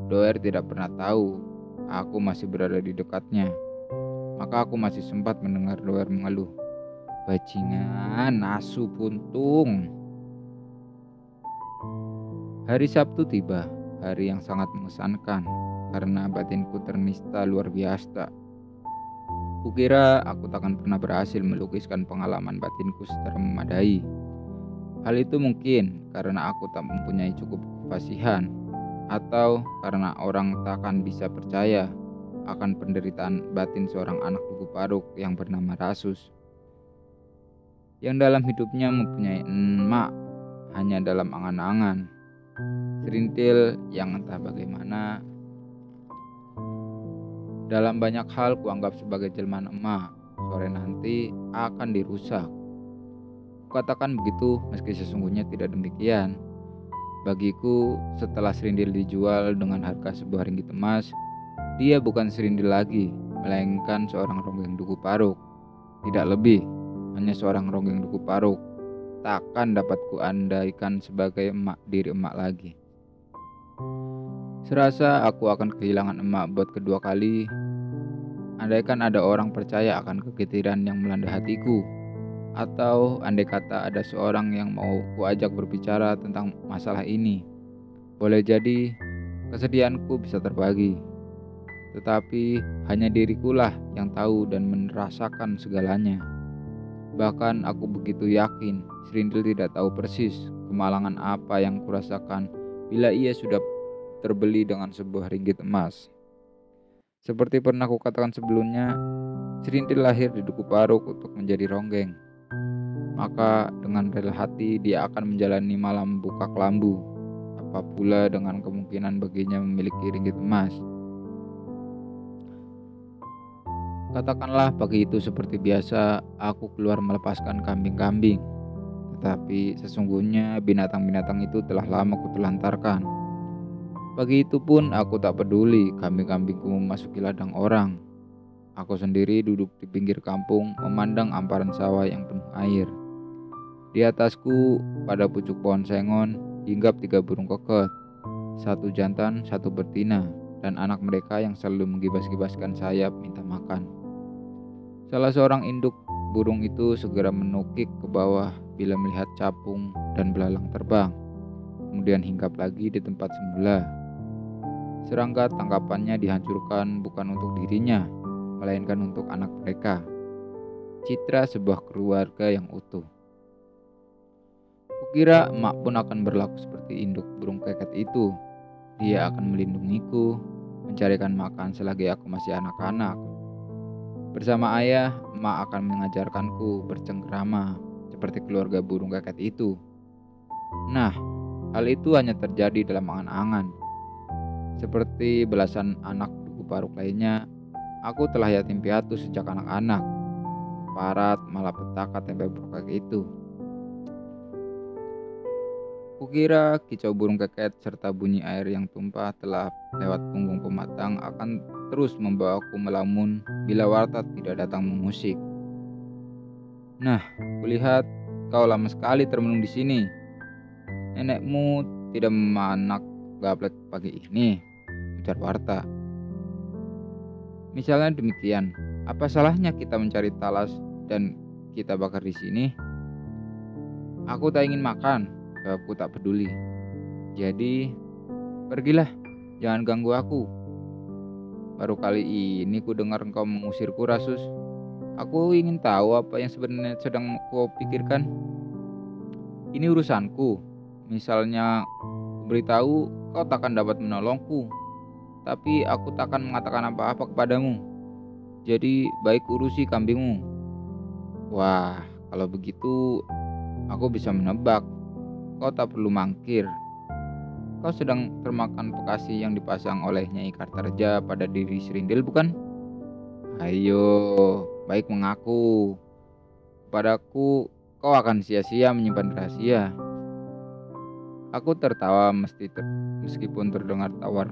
Doer tidak pernah tahu aku masih berada di dekatnya. Maka aku masih sempat mendengar Doer mengeluh, "Bajingan, asu puntung." Hari Sabtu tiba, hari yang sangat mengesankan karena batinku ternista luar biasa. Kukira aku takkan pernah berhasil melukiskan pengalaman batinku secara memadai. Hal itu mungkin karena aku tak mempunyai cukup kefasihan, atau karena orang takkan bisa percaya akan penderitaan batin seorang anak duku paruk yang bernama Rasus, yang dalam hidupnya mempunyai emak hanya dalam angan-angan. Serintil yang entah bagaimana dalam banyak hal kuanggap sebagai jelmaan emak, sore nanti akan dirusak. Kukatakan begitu meski sesungguhnya tidak demikian. Bagiku, setelah serindil dijual dengan harga sebuah ringgit emas, dia bukan serindil lagi, melainkan seorang ronggeng duku paruk. Tidak lebih, hanya seorang ronggeng duku paruk. Takkan dapat kuandaikan sebagai diri emak lagi. Serasa aku akan kehilangan emak buat kedua kali. Andaikan ada orang percaya akan kegetiran yang melanda hatiku, atau andai kata ada seorang yang mau kuajak berbicara tentang masalah ini, boleh jadi kesedihanku bisa terbagi. Tetapi hanya dirikulah yang tahu dan merasakan segalanya. Bahkan aku begitu yakin Serindil tidak tahu persis kemalangan apa yang kurasakan bila ia sudah terbeli dengan sebuah ringgit emas. Seperti pernah kukatakan sebelumnya, Serindil lahir di duku paruk untuk menjadi ronggeng. Maka dengan rela hati dia akan menjalani malam buka kelambu, apa pula dengan kemungkinan baginya memiliki ringgit emas. Katakanlah pagi itu seperti biasa aku keluar melepaskan kambing-kambing, tetapi sesungguhnya binatang-binatang itu telah lama kutelantarkan. Pagi itu pun aku tak peduli kambing-kambingku memasuki ladang orang. Aku sendiri duduk di pinggir kampung memandang amparan sawah yang penuh air. Di atasku pada pucuk pohon sengon hinggap 3 burung kokot, 1 jantan, 1 betina, dan anak mereka yang selalu menggibas-gibaskan sayap minta makan. Salah seorang induk burung itu segera menukik ke bawah bila melihat capung dan belalang terbang, kemudian hinggap lagi di tempat semula. Serangga tangkapannya dihancurkan bukan untuk dirinya, melainkan untuk anak mereka. Citra sebuah keluarga yang utuh. Kukira emak pun akan berlaku seperti induk burung keket itu. Dia akan melindungiku, mencarikan makan selagi aku masih anak-anak. Bersama ayah, emak akan mengajarkanku bercengkrama seperti keluarga burung keket itu. Nah, hal itu hanya terjadi dalam angan-angan. Seperti belasan anak duku paruk lainnya, aku telah yatim piatu sejak anak-anak. Parat, malapetaka tempe brokak itu. Kukira kicau burung keket serta bunyi air yang tumpah telah lewat punggung pematang akan terus membawaku melamun bila warta tidak datang mengusik. Nah, kulihat kau lama sekali termenung di sini. Nenekmu tidak memanak gaplek pagi ini, ujar warta. Misalnya demikian, apa salahnya kita mencari talas dan kita bakar di sini? Aku tak ingin makan, jawabku tak peduli. Jadi, pergilah, jangan ganggu aku. Baru kali ini ku dengar engkau mengusirku, Rasus. Aku ingin tahu apa yang sebenarnya sedang kau pikirkan. Ini urusanku. Misalnya, beritahu kau takkan dapat menolongku, tapi aku takkan mengatakan apa-apa kepadamu. Jadi baik urusi kambingmu. Wah, kalau begitu aku bisa menebak. Kau tak perlu mangkir. Kau sedang termakan pekasi yang dipasang oleh Nyai Kartareja pada diri Serindil, bukan? Ayo, baik mengaku. Kepadaku, kau akan sia-sia menyimpan rahasia. Aku tertawa meskipun terdengar tawar.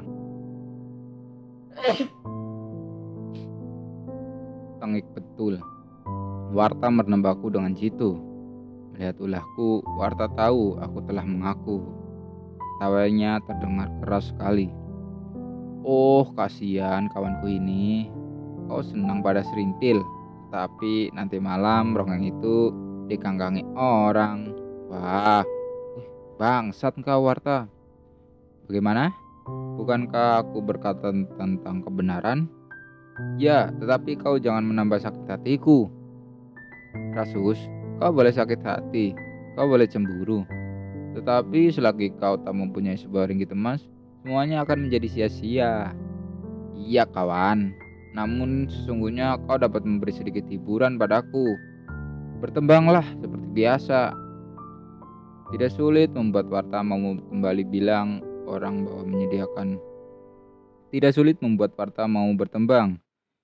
Tengik betul. Warta menembakku dengan jitu. Melihat ulahku, Warta tahu aku telah mengaku. Tawanya terdengar keras sekali. Oh, kasihan kawanku ini. Kau senang pada serintil, tapi nanti malam rongeng itu dikangkangi orang. Wah, bangsat kau Warta. Bagaimana? Bukankah aku berkata tentang kebenaran? Ya, tetapi kau jangan menambah sakit hatiku. Rasus, kau boleh sakit hati, kau boleh cemburu. Tetapi selagi kau tak mempunyai sebuah ringgit emas, semuanya akan menjadi sia-sia. Iya kawan, namun sesungguhnya kau dapat memberi sedikit hiburan padaku. Bertembanglah seperti biasa. Tidak sulit membuat Warta mau kembali bilang orang bahwa menyediakan. Tidak sulit membuat Warta mau bertembang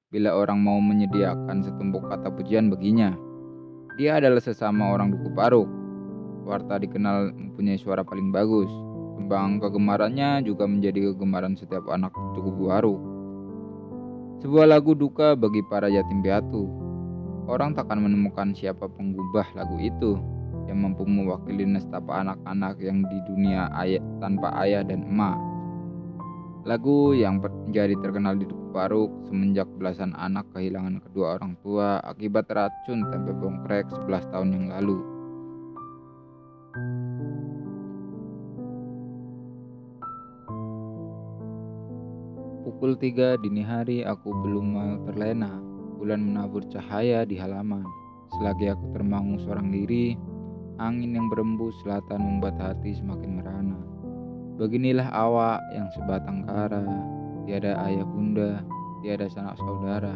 bila orang mau menyediakan setumpuk kata pujian baginya. Dia adalah sesama orang Duku Paruk. Warta dikenal mempunyai suara paling bagus. Tembang kegemarannya juga menjadi kegemaran setiap anak Duku Paruk. Sebuah lagu duka bagi para yatim piatu. Orang takkan menemukan siapa penggubah lagu itu yang mampu mewakili nestapa anak-anak yang di dunia tanpa ayah dan emak. Lagu yang menjadi terkenal di Duku Paruk semenjak belasan anak kehilangan kedua orang tua akibat racun tempe bongkrek 11 tahun yang lalu. Pukul 3 dini hari aku belum mau terlena. Bulan menabur cahaya di halaman. Selagi aku termangu seorang diri, angin yang berembus selatan membuat hati semakin merana. Beginilah awak yang sebatang kara, tiada ayah bunda, tiada sanak saudara.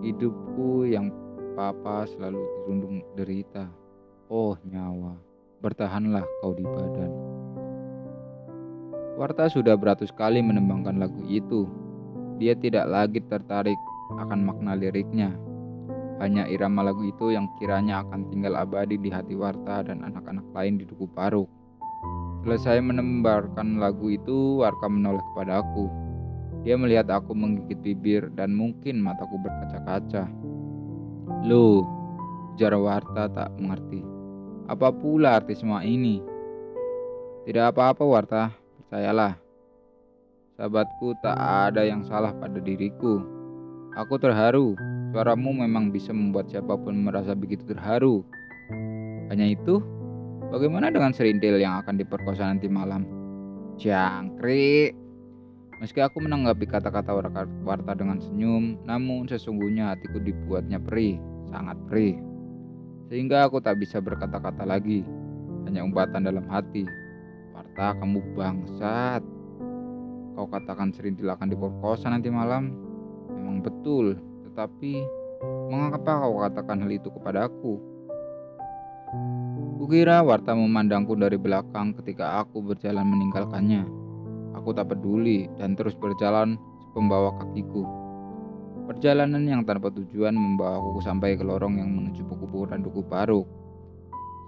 Hidupku yang papa selalu dirundung derita. Oh nyawa, bertahanlah kau di badan. Warta sudah beratus kali menembangkan lagu itu. Dia tidak lagi tertarik akan makna liriknya. Hanya irama lagu itu yang kiranya akan tinggal abadi di hati Warta dan anak-anak lain di Duku Paruk. Selesai menembarkan lagu itu, Warta menoleh kepada aku. Dia melihat aku menggigit bibir dan mungkin mataku berkaca-kaca. Loh, ujar Warta tak mengerti. Apa pula arti semua ini? Tidak apa-apa Warta, percayalah. Sahabatku, tak ada yang salah pada diriku. Aku terharu. Suaramu memang bisa membuat siapapun merasa begitu terharu. Hanya itu, bagaimana dengan serintil yang akan diperkosa nanti malam? Jangkrik. Meski aku menanggapi kata-kata Warta dengan senyum, namun sesungguhnya hatiku dibuatnya perih, sangat perih. Sehingga aku tak bisa berkata-kata lagi, hanya umpatan dalam hati. Warta, kamu bangsat. Kau katakan serintil akan diperkosa nanti malam. Memang betul, tetapi mengapa kau katakan hal itu kepadaku? Kukira Warta memandangku dari belakang ketika aku berjalan meninggalkannya. Aku tak peduli dan terus berjalan membawa kakiku. Perjalanan yang tanpa tujuan membawaku sampai ke lorong yang menuju kuburan Duku Paruk.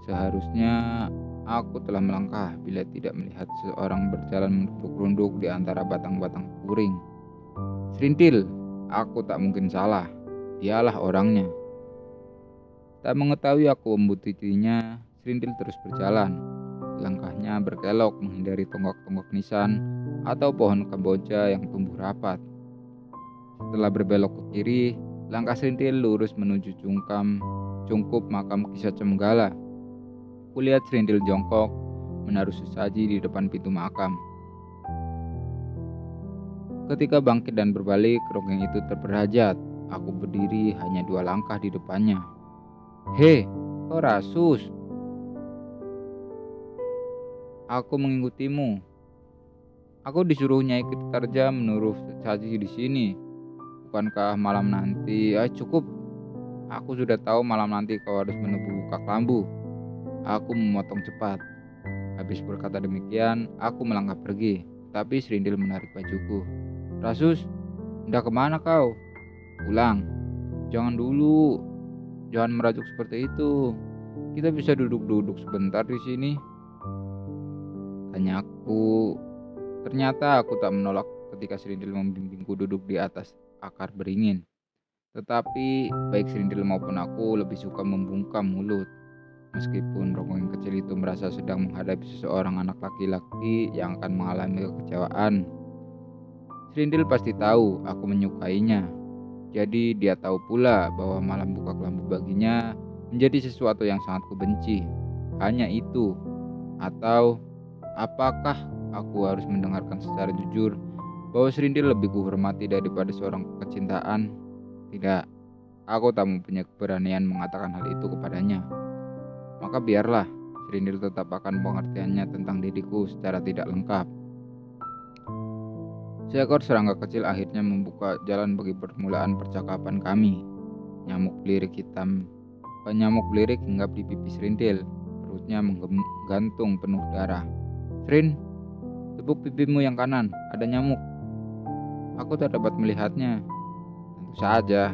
Seharusnya aku telah melangkah bila tidak melihat seorang berjalan merunduk-runduk di antara batang-batang puring. Serintil, aku tak mungkin salah. Dialah orangnya. Tak mengetahui aku membutitinya, Serintil terus berjalan. Langkahnya berkelok menghindari tonggak-tonggak nisan atau pohon kamboja yang tumbuh rapat. Setelah berbelok ke kiri, langkah Serintil lurus menuju cungkup makam Kisah Cemgala. Kulihat Serintil jongkok menaruh sesaji di depan pintu makam. Ketika bangkit dan berbalik, rongeng itu terperajat. Aku berdiri hanya 2 langkah di depannya. Hei, kau Rasus? Aku mengikutimu. Aku disuruh Nyai Tirtarja menaruh sesaji di sini. Bukankah malam nanti? Cukup. Aku sudah tahu malam nanti kau harus menebu kak lambu. Aku memotong cepat. Habis berkata demikian, aku melangkah pergi. Tapi Serintil menarik bajuku. Rasus, hendak kemana kau? Pulang. Jangan dulu. Jangan merajuk seperti itu. Kita bisa duduk-duduk sebentar di sini, tanyaku. Ternyata aku tak menolak ketika Serindil membimbingku duduk di atas akar beringin. Tetapi baik Serindil maupun aku lebih suka membungkam mulut. Meskipun rongga yang kecil itu merasa sedang menghadapi seseorang anak laki-laki yang akan mengalami kekecewaan. Serindil pasti tahu aku menyukainya. Jadi dia tahu pula bahwa malam buka kelambu baginya menjadi sesuatu yang sangat kubenci. Hanya itu. Atau apakah aku harus mendengarkan secara jujur bahwa Serindil lebih kuhormati daripada seorang kecintaan? Tidak, aku tak mempunyai keberanian mengatakan hal itu kepadanya. Maka biarlah, Serindil tetap akan pengertiannya tentang diriku secara tidak lengkap. Seekor serangga kecil akhirnya membuka jalan bagi permulaan percakapan kami. Nyamuk belirik hinggap di pipi Serindil. Perutnya menggantung penuh darah. "Serin, tepuk pipimu yang kanan, ada nyamuk." Aku tak dapat melihatnya. "Tentu saja,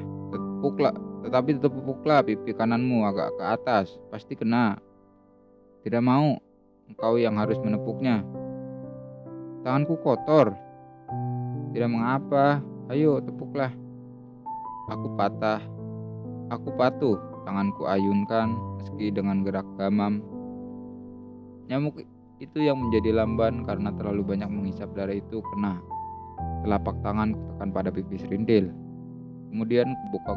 tetapi tepuklah pipi kananmu agak ke atas, pasti kena." "Tidak mau, engkau yang harus menepuknya." "Tanganku kotor." "Tidak mengapa, ayo tepuklah." Aku patuh, tanganku ayunkan meski dengan gerak gamam. Nyamuk itu yang menjadi lamban karena terlalu banyak menghisap darah itu kena. Telapak tangan kutekan pada pipi Serindil. Kemudian kubuka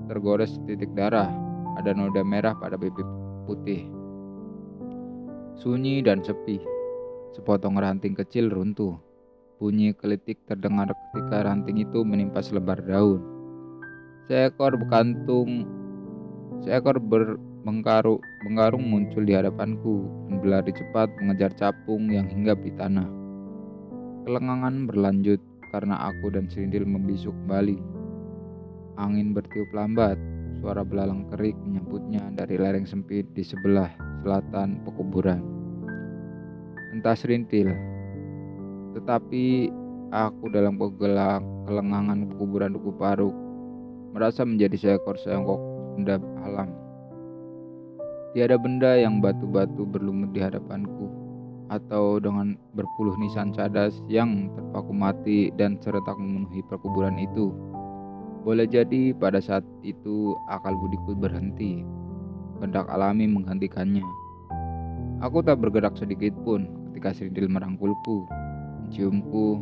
tergores titik darah. Ada noda merah pada pipi putih. Sunyi dan sepi. Sepotong ranting kecil runtuh. Bunyi kelitik terdengar ketika ranting itu menimpa selebar daun. Seekor bengkarung muncul di hadapanku dan berlari cepat mengejar capung yang hinggap di tanah. Kelengangan berlanjut karena aku dan Serindil membisu kembali. Angin bertiup lambat, suara belalang kerik menyambutnya dari lereng sempit di sebelah selatan pekuburan. Entah Serindil, tetapi aku dalam kelengangan pekuburan Duku Paruk merasa menjadi seekor seonggok benda alam. Tiada benda yang batu-batu berlumut di hadapanku, atau dengan berpuluh nisan cadas yang terpaku mati dan serentak memenuhi perkuburan itu. Boleh jadi pada saat itu akal budiku berhenti, kehendak alami menghentikannya. Aku tak bergerak sedikit pun ketika Serindil merangkulku, menciumku.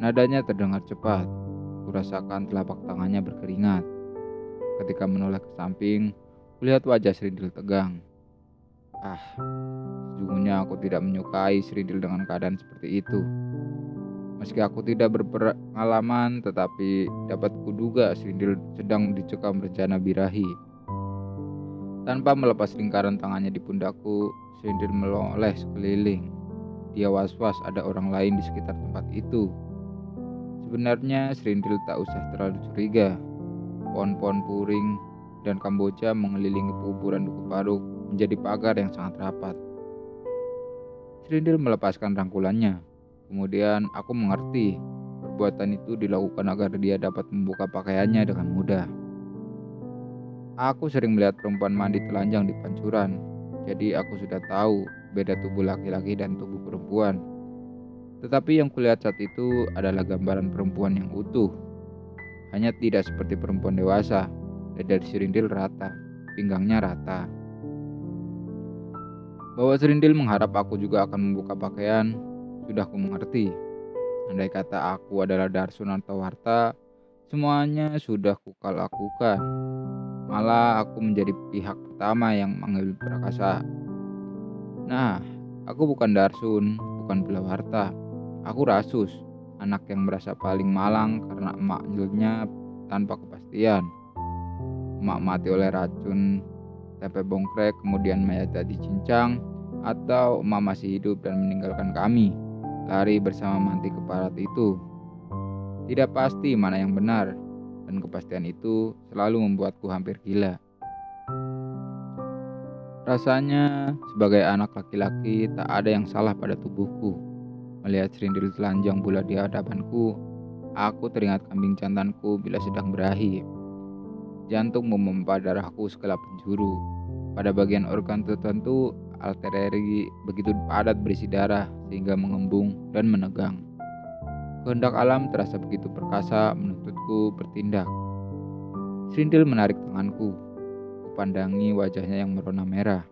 Nadanya terdengar cepat. Kurasakan telapak tangannya berkeringat. Ketika menoleh ke samping, kulihat wajah Serindil tegang. Sejujurnya aku tidak menyukai Serindil dengan keadaan seperti itu. Meski aku tidak berpengalaman, tetapi dapat kuduga Serindil sedang dicekam rencana birahi. Tanpa melepas lingkaran tangannya di pundakku, Serindil menoleh sekeliling. Dia was-was ada orang lain di sekitar tempat itu. Sebenarnya Serindil tak usah terlalu curiga. Pohon-pohon puring dan kamboja mengelilingi kuburan Duku Paruk menjadi pagar yang sangat rapat. Serindil melepaskan rangkulannya. Kemudian aku mengerti perbuatan itu dilakukan agar dia dapat membuka pakaiannya dengan mudah. Aku sering melihat perempuan mandi telanjang di pancuran, jadi aku sudah tahu beda tubuh laki-laki dan tubuh perempuan. Tetapi yang kulihat saat itu adalah gambaran perempuan yang utuh. Hanya tidak seperti perempuan dewasa. Dada Serindil rata, pinggangnya rata. Bahwa Serindil mengharap aku juga akan membuka pakaian, sudah ku mengerti. Andai kata aku adalah Darsun atau Warta, semuanya sudah kulakukan. Malah aku menjadi pihak pertama yang mengambil Prakasa. Nah, aku bukan Darsun, bukan pula Warta. Aku Rasus, anak yang merasa paling malang karena emaknya tanpa kepastian. Emak mati oleh racun tempe bongkrek, kemudian mayatnya dicincang, atau emak masih hidup dan meninggalkan kami, lari bersama manti keparat itu. Tidak pasti mana yang benar, dan kepastian itu selalu membuatku hampir gila. Rasanya sebagai anak laki-laki tak ada yang salah pada tubuhku. Melihat Serindil telanjang bulat di hadapanku, aku teringat kambing jantanku bila sedang berahi. Jantung memompa darahku segala penjuru. Pada bagian organ tertentu, arteri begitu padat berisi darah sehingga mengembung dan menegang. Kehendak alam terasa begitu perkasa menuntutku bertindak. Serintil menarik tanganku. Kupandangi wajahnya yang merona merah.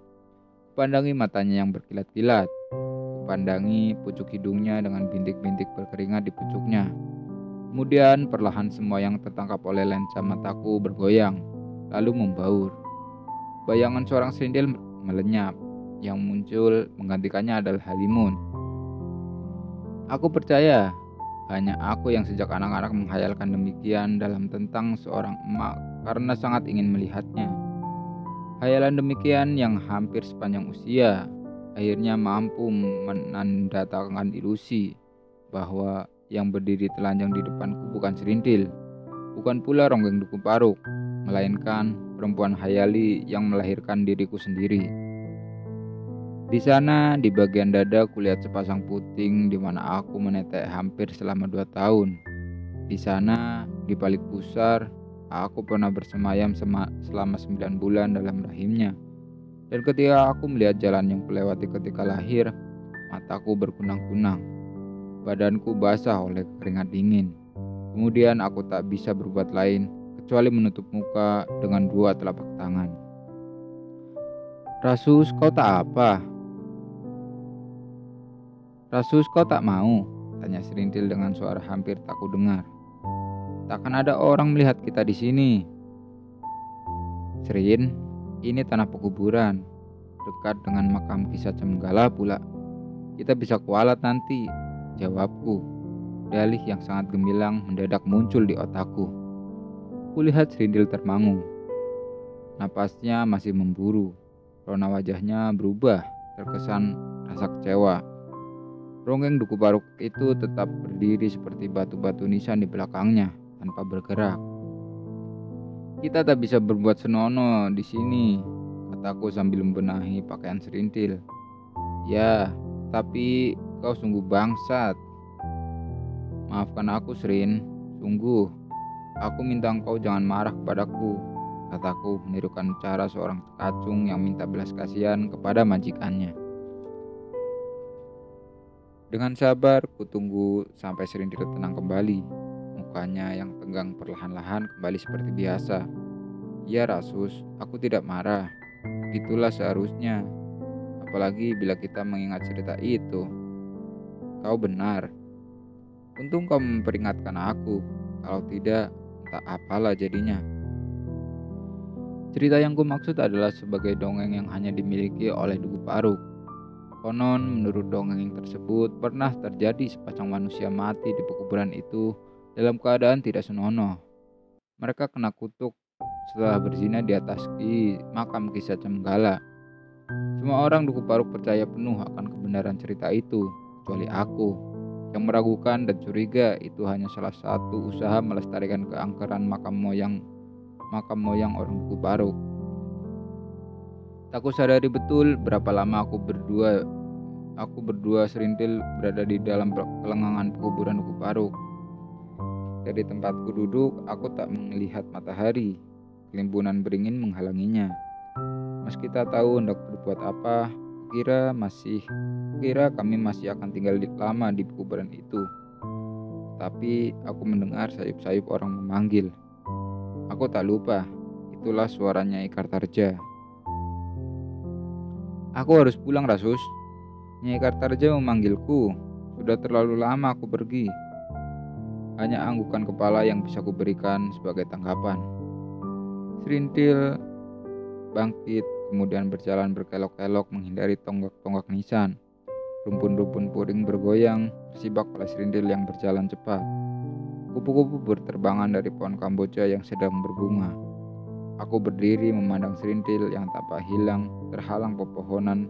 Kupandangi matanya yang berkilat-kilat. Kupandangi pucuk hidungnya dengan bintik-bintik berkeringat di pucuknya. Kemudian perlahan semua yang tertangkap oleh lensa mataku bergoyang, lalu membaur. Bayangan seorang serintil melenyap. Yang muncul menggantikannya adalah Halimun. Aku percaya, hanya aku yang sejak anak-anak menghayalkan demikian dalam tentang seorang emak karena sangat ingin melihatnya. Hayalan demikian yang hampir sepanjang usia akhirnya mampu menandatangani ilusi bahwa yang berdiri telanjang di depanku bukan serintil, bukan pula Ronggeng Duku Paruk, melainkan perempuan hayali yang melahirkan diriku sendiri. Di sana, di bagian dada kulihat sepasang puting di mana aku menetek hampir selama 2 tahun. Di sana, di balik pusar, aku pernah bersemayam selama 9 bulan dalam rahimnya. Dan ketika aku melihat jalan yang kulewati ketika lahir, mataku berkunang-kunang. Badanku basah oleh keringat dingin. Kemudian aku tak bisa berbuat lain kecuali menutup muka dengan 2 telapak tangan. Rasus, kau tak apa? Rasus, kau tak mau? Tanya serintil dengan suara hampir tak kudengar. Takkan ada orang melihat kita di sini. Serin, ini tanah pekuburan, dekat dengan makam Kisah Cenggala pula. Kita bisa kualat nanti, jawabku. Dalih yang sangat gemilang mendadak muncul di otakku. Kulihat serintil termangu. Napasnya masih memburu. Rona wajahnya berubah, terkesan rasa kecewa. Ronggeng Duku Paruk itu tetap berdiri seperti batu-batu nisan di belakangnya, tanpa bergerak. Kita tak bisa berbuat senonoh di sini, kataku sambil membenahi pakaian serintil. Ya, tapi kau sungguh bangsat. Maafkan aku, Serin. Sungguh, aku minta engkau jangan marah kepadaku, kataku menirukan cara seorang kacung yang minta belas kasihan kepada majikannya. Dengan sabar, kutunggu sampai serintil tenang kembali. Mukanya yang tegang perlahan-lahan kembali seperti biasa. Ya Rasus, aku tidak marah. Itulah seharusnya. Apalagi bila kita mengingat cerita itu. Kau benar. Untung kau memperingatkan aku. Kalau tidak, entah apalah jadinya. Cerita yang kumaksud adalah sebagai dongeng yang hanya dimiliki oleh Duku Paruk. Konon, menurut dongeng tersebut, pernah terjadi sepasang manusia mati di pekuburan itu dalam keadaan tidak senonoh. Mereka kena kutuk setelah berzina di atas makam Kisah Cenggala. Semua orang Duku Paruk percaya penuh akan kebenaran cerita itu, kecuali aku, yang meragukan dan curiga itu hanya salah satu usaha melestarikan keangkeran makam moyang orang Duku Paruk. Tak kusadari betul berapa lama aku berdua serintil berada di dalam kelengangan pekuburan Duku Paruk. Dari tempatku duduk, aku tak melihat matahari. Kelimbunan beringin menghalanginya. Meski tak tahu hendak berbuat apa, kukira kami masih akan tinggal lama di pekuburan itu. Tapi aku mendengar sayup-sayup orang memanggil. Aku tak lupa, itulah suaranya Nyai Kartarja. Aku harus pulang, Rasus. Nyai Kartarja memanggilku. Sudah terlalu lama aku pergi. Hanya anggukan kepala yang bisa kuberikan sebagai tanggapan. Serintil bangkit, kemudian berjalan berkelok-kelok menghindari tonggak-tonggak nisan. Rumpun-rumpun puring bergoyang, tersibak oleh serintil yang berjalan cepat. Kupu-kupu berterbangan dari pohon kamboja yang sedang berbunga. Aku berdiri memandang serintil yang tampak hilang, terhalang pepohonan.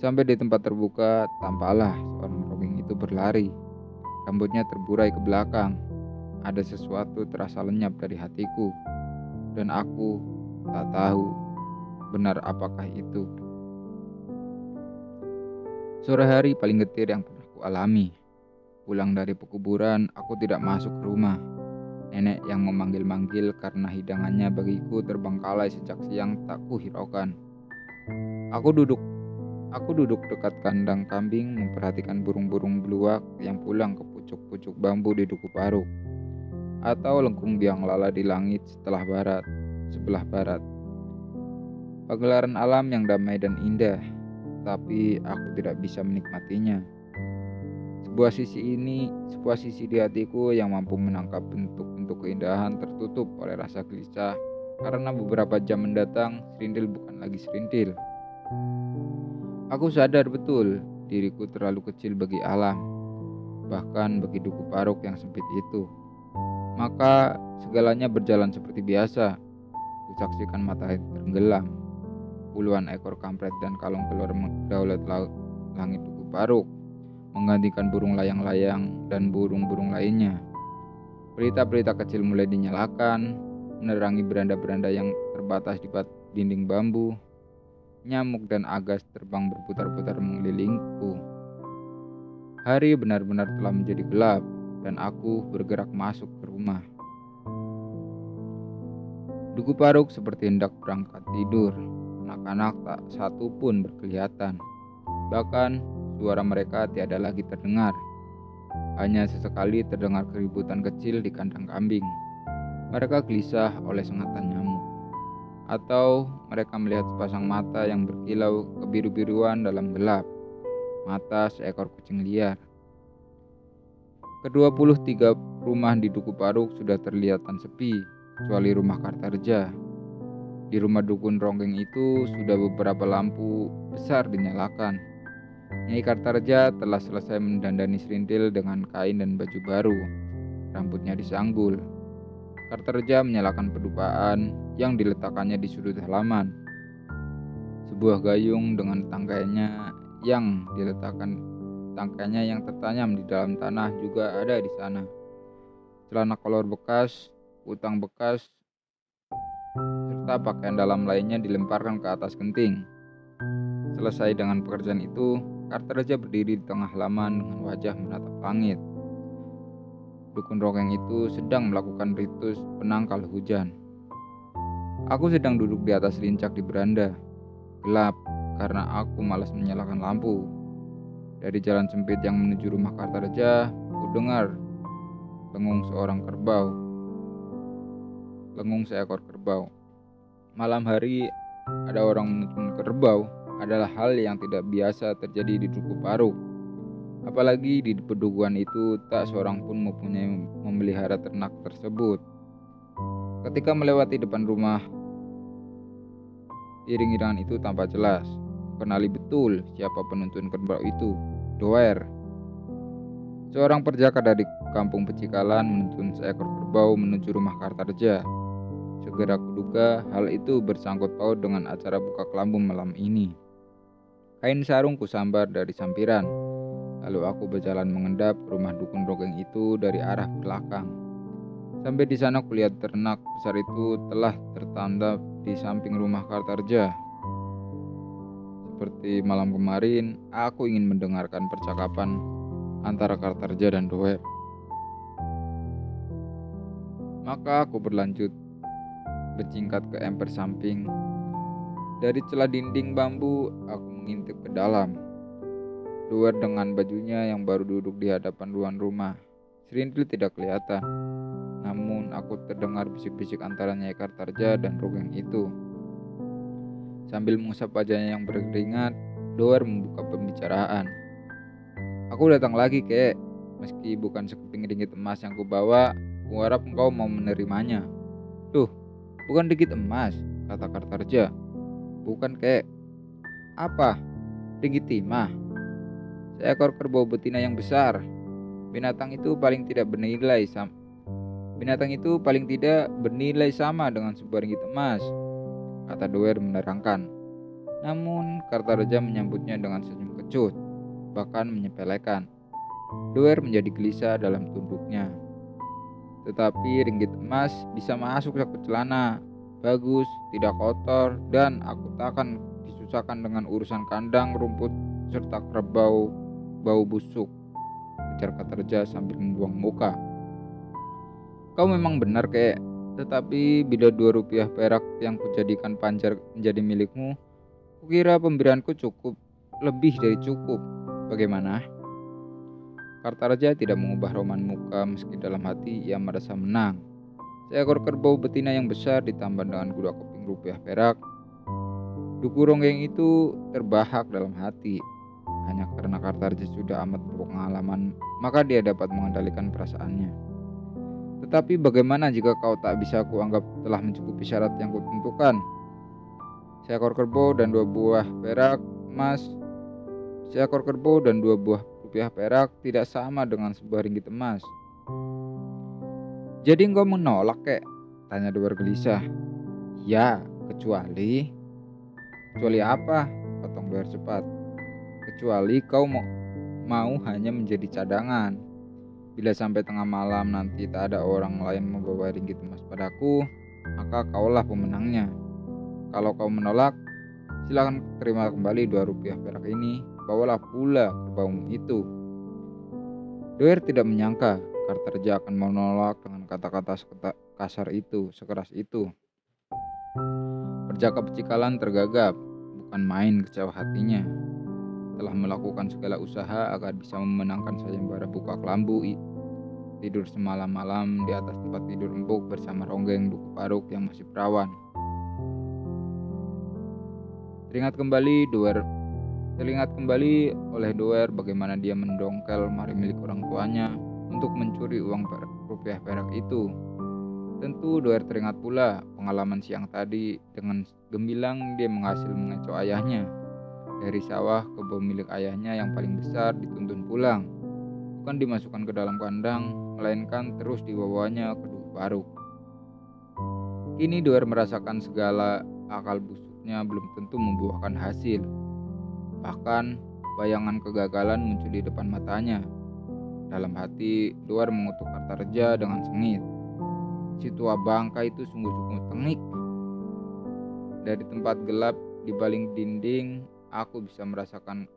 Sampai di tempat terbuka, tampaklah seorang ronggeng itu berlari. Rambutnya terburai ke belakang. Ada sesuatu terasa lenyap dari hatiku. Dan aku tak tahu benar apakah itu. Sore hari paling getir yang pernah ku alami. Pulang dari pekuburan, aku tidak masuk ke rumah. Nenek yang memanggil-manggil karena hidangannya bagiku terbengkalai sejak siang tak kuhiraukan. Aku duduk Aku duduk dekat kandang kambing memperhatikan burung-burung beluak yang pulang ke pucuk-pucuk bambu di Duku Paruk atau lengkung biang lala di langit sebelah barat. Pagelaran alam yang damai dan indah, tapi aku tidak bisa menikmatinya. Sebuah sisi di hatiku yang mampu menangkap bentuk-bentuk keindahan tertutup oleh rasa gelisah karena beberapa jam mendatang serintil bukan lagi serintil. Aku sadar betul diriku terlalu kecil bagi alam, bahkan bagi Duku Paruk yang sempit itu. Maka segalanya berjalan seperti biasa. Kusaksikan matahari tenggelam, puluhan ekor kampret dan kalung keluar mendaulat langit Duku Paruk, menggantikan burung layang-layang dan burung-burung lainnya. Pelita-pelita kecil mulai dinyalakan, menerangi beranda-beranda yang terbatas di dinding bambu. Nyamuk dan agas terbang berputar-putar mengelilingku. Hari benar-benar telah menjadi gelap dan aku bergerak masuk ke rumah. Duku Paruk seperti hendak berangkat tidur. Anak-anak tak satu pun berkelihatan. Bahkan suara mereka tiada lagi terdengar. Hanya sesekali terdengar keributan kecil di kandang kambing. Mereka gelisah oleh sengatan nyamuk. Atau mereka melihat sepasang mata yang berkilau kebiru-biruan dalam gelap, mata seekor kucing liar. Ke-23 rumah di Duku Paruk sudah terlihatan sepi, kecuali rumah Kartarja. Di rumah dukun ronggeng itu sudah beberapa lampu besar dinyalakan. Nyai Kartarja telah selesai mendandani serintil dengan kain dan baju baru. Rambutnya disanggul. Kartarja menyalakan pedupaan yang diletakkannya di sudut halaman. Sebuah gayung dengan tangkainya yang tertanyam di dalam tanah juga ada di sana. Celana kolor bekas, kutang bekas, serta pakaian dalam lainnya dilemparkan ke atas genting. Selesai dengan pekerjaan itu, Kartarja berdiri di tengah halaman dengan wajah menatap langit. Dukun ronggeng itu sedang melakukan ritus penangkal hujan. Aku sedang duduk di atas lincak di beranda. Gelap karena aku malas menyalakan lampu. Dari jalan sempit yang menuju rumah Kartarja, ku dengar lengung seekor kerbau. Malam hari ada orang menuntun kerbau adalah hal yang tidak biasa terjadi di Duku Paruk. Apalagi di pedukuhan itu tak seorang pun mempunyai memelihara ternak tersebut. Ketika melewati depan rumah, iring-iringan itu tampak jelas. Kenali betul siapa penuntun kerbau itu, Doer. Seorang perjaka dari kampung Pecikalan menuntun seekor kerbau menuju rumah Kartarja. Segera kuduga hal itu bersangkut paut dengan acara buka kelambu malam ini. Kain sarung kusambar dari sampiran. Lalu aku berjalan mengendap rumah dukun ronggeng itu dari arah belakang. Sampai di sana kulihat ternak besar itu telah tertandap di samping rumah Kartarja. Seperti malam kemarin, aku ingin mendengarkan percakapan antara Kartarja dan Doer. Maka aku berlanjut berjingkat ke emper samping. Dari celah dinding bambu, aku mengintip ke dalam. Doer dengan bajunya yang baru duduk di hadapan ruang rumah. Serintil tidak kelihatan. Namun aku terdengar bisik-bisik antara Nyai Kartarja dan ronggeng itu. Sambil mengusap wajahnya yang berkeringat, Doer membuka pembicaraan. Aku datang lagi, kek. Meski bukan sekeping ringgit emas yang kubawa, kuharap engkau mau menerimanya. Tuh, bukan ringgit emas, kata Kartarja. Bukan, kek. Apa? Ringgit timah. Seekor kerbau betina yang besar. Binatang itu paling tidak bernilai sama dengan sebuah ringgit emas, kata Doer menerangkan. Namun Kartarja menyambutnya dengan senyum kecut, bahkan menyepelekan. Doer menjadi gelisah dalam tunduknya. Tetapi ringgit emas bisa masuk ke celana, bagus, tidak kotor, dan aku takkan disusahkan dengan urusan kandang, rumput, serta kerbau bau busuk, ujar Kartarja sambil membuang muka. Kau memang benar, kek. Tetapi bila 2 rupiah perak yang kujadikan panjar menjadi milikmu, kukira pemberianku cukup, lebih dari cukup. Bagaimana? Kartaraja tidak mengubah roman muka meski dalam hati ia merasa menang. Seekor kerbau betina yang besar ditambah dengan 2 keping 1 rupiah perak. Duku Ronggeng itu terbahak dalam hati. Hanya karena Kartarja sudah amat berpengalaman, maka dia dapat mengendalikan perasaannya. Tetapi bagaimana jika kau tak bisa kuanggap telah mencukupi syarat yang kutentukan? Seekor kerbau dan 2 buah perak emas. Seekor kerbau dan 2 buah 1 rupiah perak tidak sama dengan sebuah ringgit emas. Jadi engkau menolak, kek? Tanya Doer gelisah. Ya, kecuali apa? Potong Doer cepat. Kecuali kau mau hanya menjadi cadangan. Bila sampai tengah malam nanti tak ada orang lain membawa ringgit emas padaku, maka kaulah pemenangnya. Kalau kau menolak, silakan terima kembali 2 rupiah perak ini. Bawalah pula kerbaumu itu. Doer tidak menyangka Kartarja akan menolak dengan kata-kata kasar itu, sekeras itu. Perjaka Pecikalan tergagap, bukan main kecewa hatinya. Telah melakukan segala usaha agar bisa memenangkan sayembara buka kelambu. Tidur semalam-malam di atas tempat tidur empuk bersama Ronggeng Duku Paruk yang masih perawan. Teringat kembali oleh Doer bagaimana dia mendongkel lemari milik orang tuanya untuk mencuri uang rupiah perak itu. Tentu Doer teringat pula pengalaman siang tadi. Dengan gemilang dia mengecoh ayahnya. Dari sawah kebun milik ayahnya yang paling besar dituntun pulang. Bukan dimasukkan ke dalam kandang, melainkan terus dibawanya ke Duku Paruk. Kini Doer merasakan segala akal busuknya belum tentu membuahkan hasil. Bahkan bayangan kegagalan muncul di depan matanya. Dalam hati Doer mengutuk Kartarja dengan sengit. Si tua bangka itu sungguh-sungguh tengik. Dari tempat gelap di balik dinding aku bisa merasakan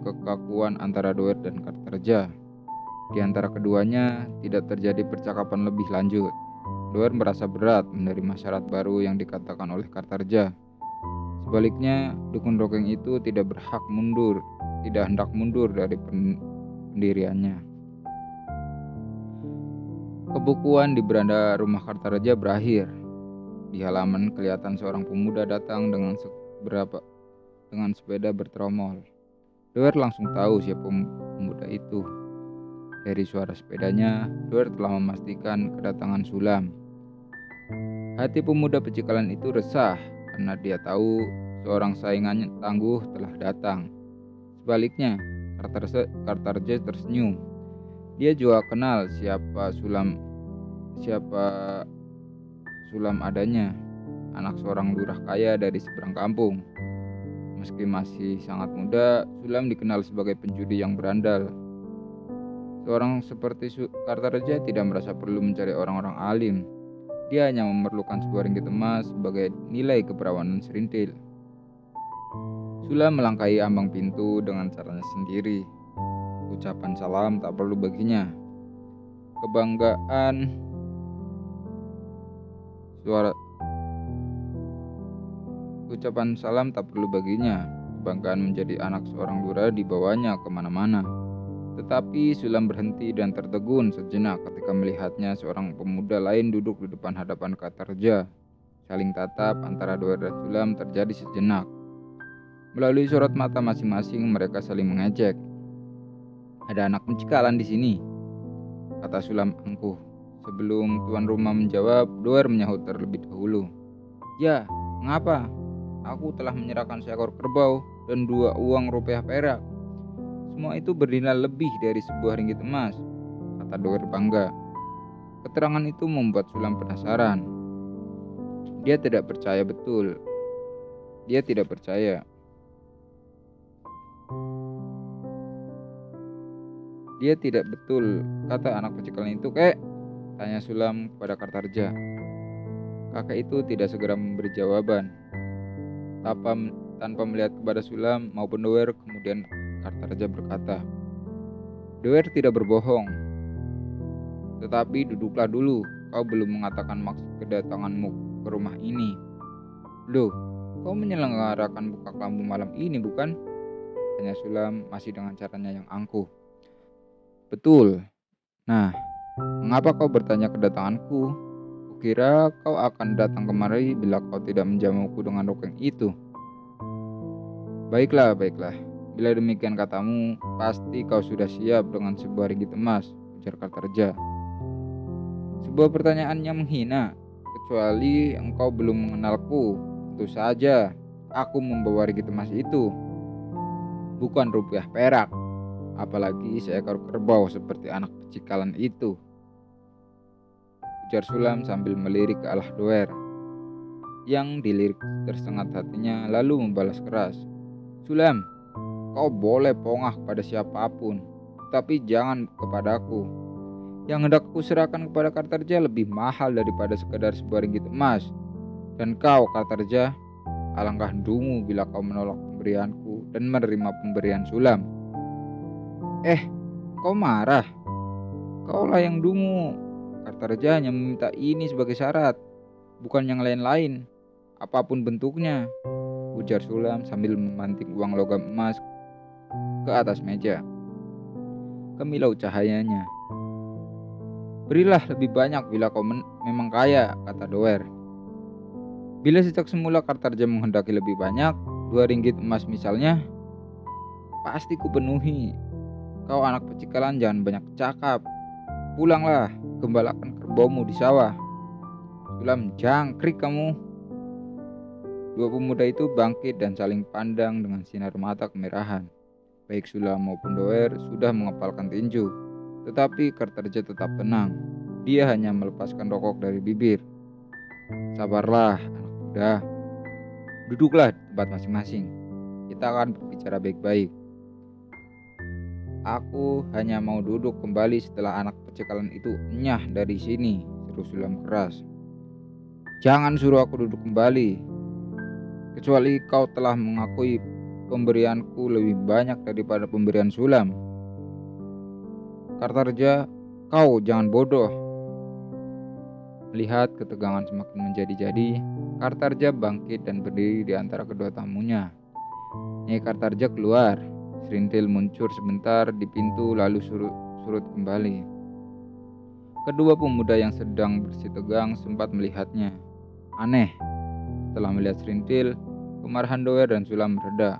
kekakuan antara Doer dan Kartarja. Di antara keduanya tidak terjadi percakapan lebih lanjut. Doer merasa berat menerima syarat baru yang dikatakan oleh Kartarja. Sebaliknya, dukun Ronggeng itu tidak hendak mundur dari pendiriannya. Kebukuan di beranda rumah Kartarja berakhir. Di halaman kelihatan seorang pemuda datang dengan sepeda bertromol. Doer langsung tahu siapa pemuda itu. Dari suara sepedanya, Doer telah memastikan kedatangan Sulam. Hati pemuda Pecikalan itu resah karena dia tahu seorang saingannya tangguh telah datang. Sebaliknya, Kartarja tersenyum. Dia juga kenal siapa Sulam adanya, anak seorang lurah kaya dari seberang kampung. Meski masih sangat muda, Sulam dikenal sebagai penjudi yang berandal. Seorang seperti Kartarja tidak merasa perlu mencari orang-orang alim. Dia hanya memerlukan sebuah ringgit emas sebagai nilai keperawanan serintil. Sulam melangkahi ambang pintu dengan caranya sendiri. Ucapan salam tak perlu baginya. Kebanggaan menjadi anak seorang lurah dibawanya kemana-mana. Tetapi Sulam berhenti dan tertegun sejenak ketika melihatnya seorang pemuda lain duduk di depan hadapan Kartarja. Saling tatap antara Doer dan Sulam terjadi sejenak. Melalui sorot mata masing-masing mereka saling mengejek. "Ada anak Pecikalan di sini," kata Sulam angkuh. Sebelum tuan rumah menjawab, Doer menyahut terlebih dahulu. "Ya, mengapa? Aku telah menyerahkan seekor kerbau dan 2 uang rupiah perak. Semua itu bernilai lebih dari sebuah ringgit emas," kata Doer bangga. Keterangan itu membuat Sulam penasaran. Dia tidak percaya. "Dia tidak betul, kata anak Pecikalan itu, kek?" tanya Sulam kepada Kartarja. Kakek itu tidak segera memberi jawaban. Tanpa melihat kepada Sulam maupun Doer, kemudian Kartarja berkata, "Doer tidak berbohong. Tetapi duduklah dulu, kau belum mengatakan maksud kedatanganmu ke rumah ini." "Loh, kau menyelenggarakan buka kelambu malam ini bukan?" tanya Sulam masih dengan caranya yang angkuh. "Betul. Nah, mengapa kau bertanya kedatanganku? Kukira kau akan datang kemari bila kau tidak menjamuku dengan rokeng itu." Baiklah, baiklah. Bila demikian katamu, pasti kau sudah siap dengan sebuah ringgit emas," ujar Kartarja. "Sebuah pertanyaan yang menghina, kecuali engkau belum mengenalku. Tentu saja, aku membawa ringgit emas itu, bukan rupiah perak, apalagi seekor kerbau seperti anak pecikalan itu," ujar Sulam sambil melirik ke arah Doer. Yang dilirik tersengat hatinya lalu membalas keras, "Sulam, kau boleh pongah kepada siapapun, tapi jangan kepadaku. Yang hendak kuserahkan kepada Kartarja lebih mahal daripada sekedar sebuah ringgit emas. Dan kau, Kartarja, alangkah dungu bila kau menolak pemberianku dan menerima pemberian Sulam." Kau marah? Kaulah yang dungu. Kartarja hanya meminta ini sebagai syarat, bukan yang lain-lain, apapun bentuknya, ujar Sulam sambil memantik uang logam emas ke atas meja. Kemilau cahayanya. "Berilah lebih banyak bila kau memang kaya," kata Doer. Bila sejak semula Kartarja menghendaki lebih banyak, 2 ringgit emas misalnya, pasti kupenuhi. Kau anak pecikalan jangan banyak cakap. Pulanglah, gembalakan kerbaumu di sawah. Sulam, jangkrik kamu. Dua pemuda itu bangkit dan saling pandang dengan sinar mata kemerahan. Baik Sulam maupun Doer sudah mengepalkan tinju, tetapi Kartarja tetap tenang. Dia hanya melepaskan rokok dari bibir. "Sabarlah, anak muda. Duduklah di tempat masing-masing. Kita akan berbicara baik-baik. Aku hanya mau duduk kembali setelah anak pecekalan itu enyah dari sini," seru Sulam keras. "Jangan suruh aku duduk kembali, kecuali kau telah mengakui pemberianku lebih banyak daripada pemberian Sulam." "Kartarja, kau jangan bodoh." Melihat ketegangan semakin menjadi-jadi, Kartarja bangkit dan berdiri di antara kedua tamunya. Nyai Kartarja keluar. Serintil muncul sebentar di pintu lalu surut kembali. Kedua pemuda yang sedang bersih tegang sempat melihatnya. Aneh, setelah melihat Serintil, kemarahan Doer dan Sulam mereda.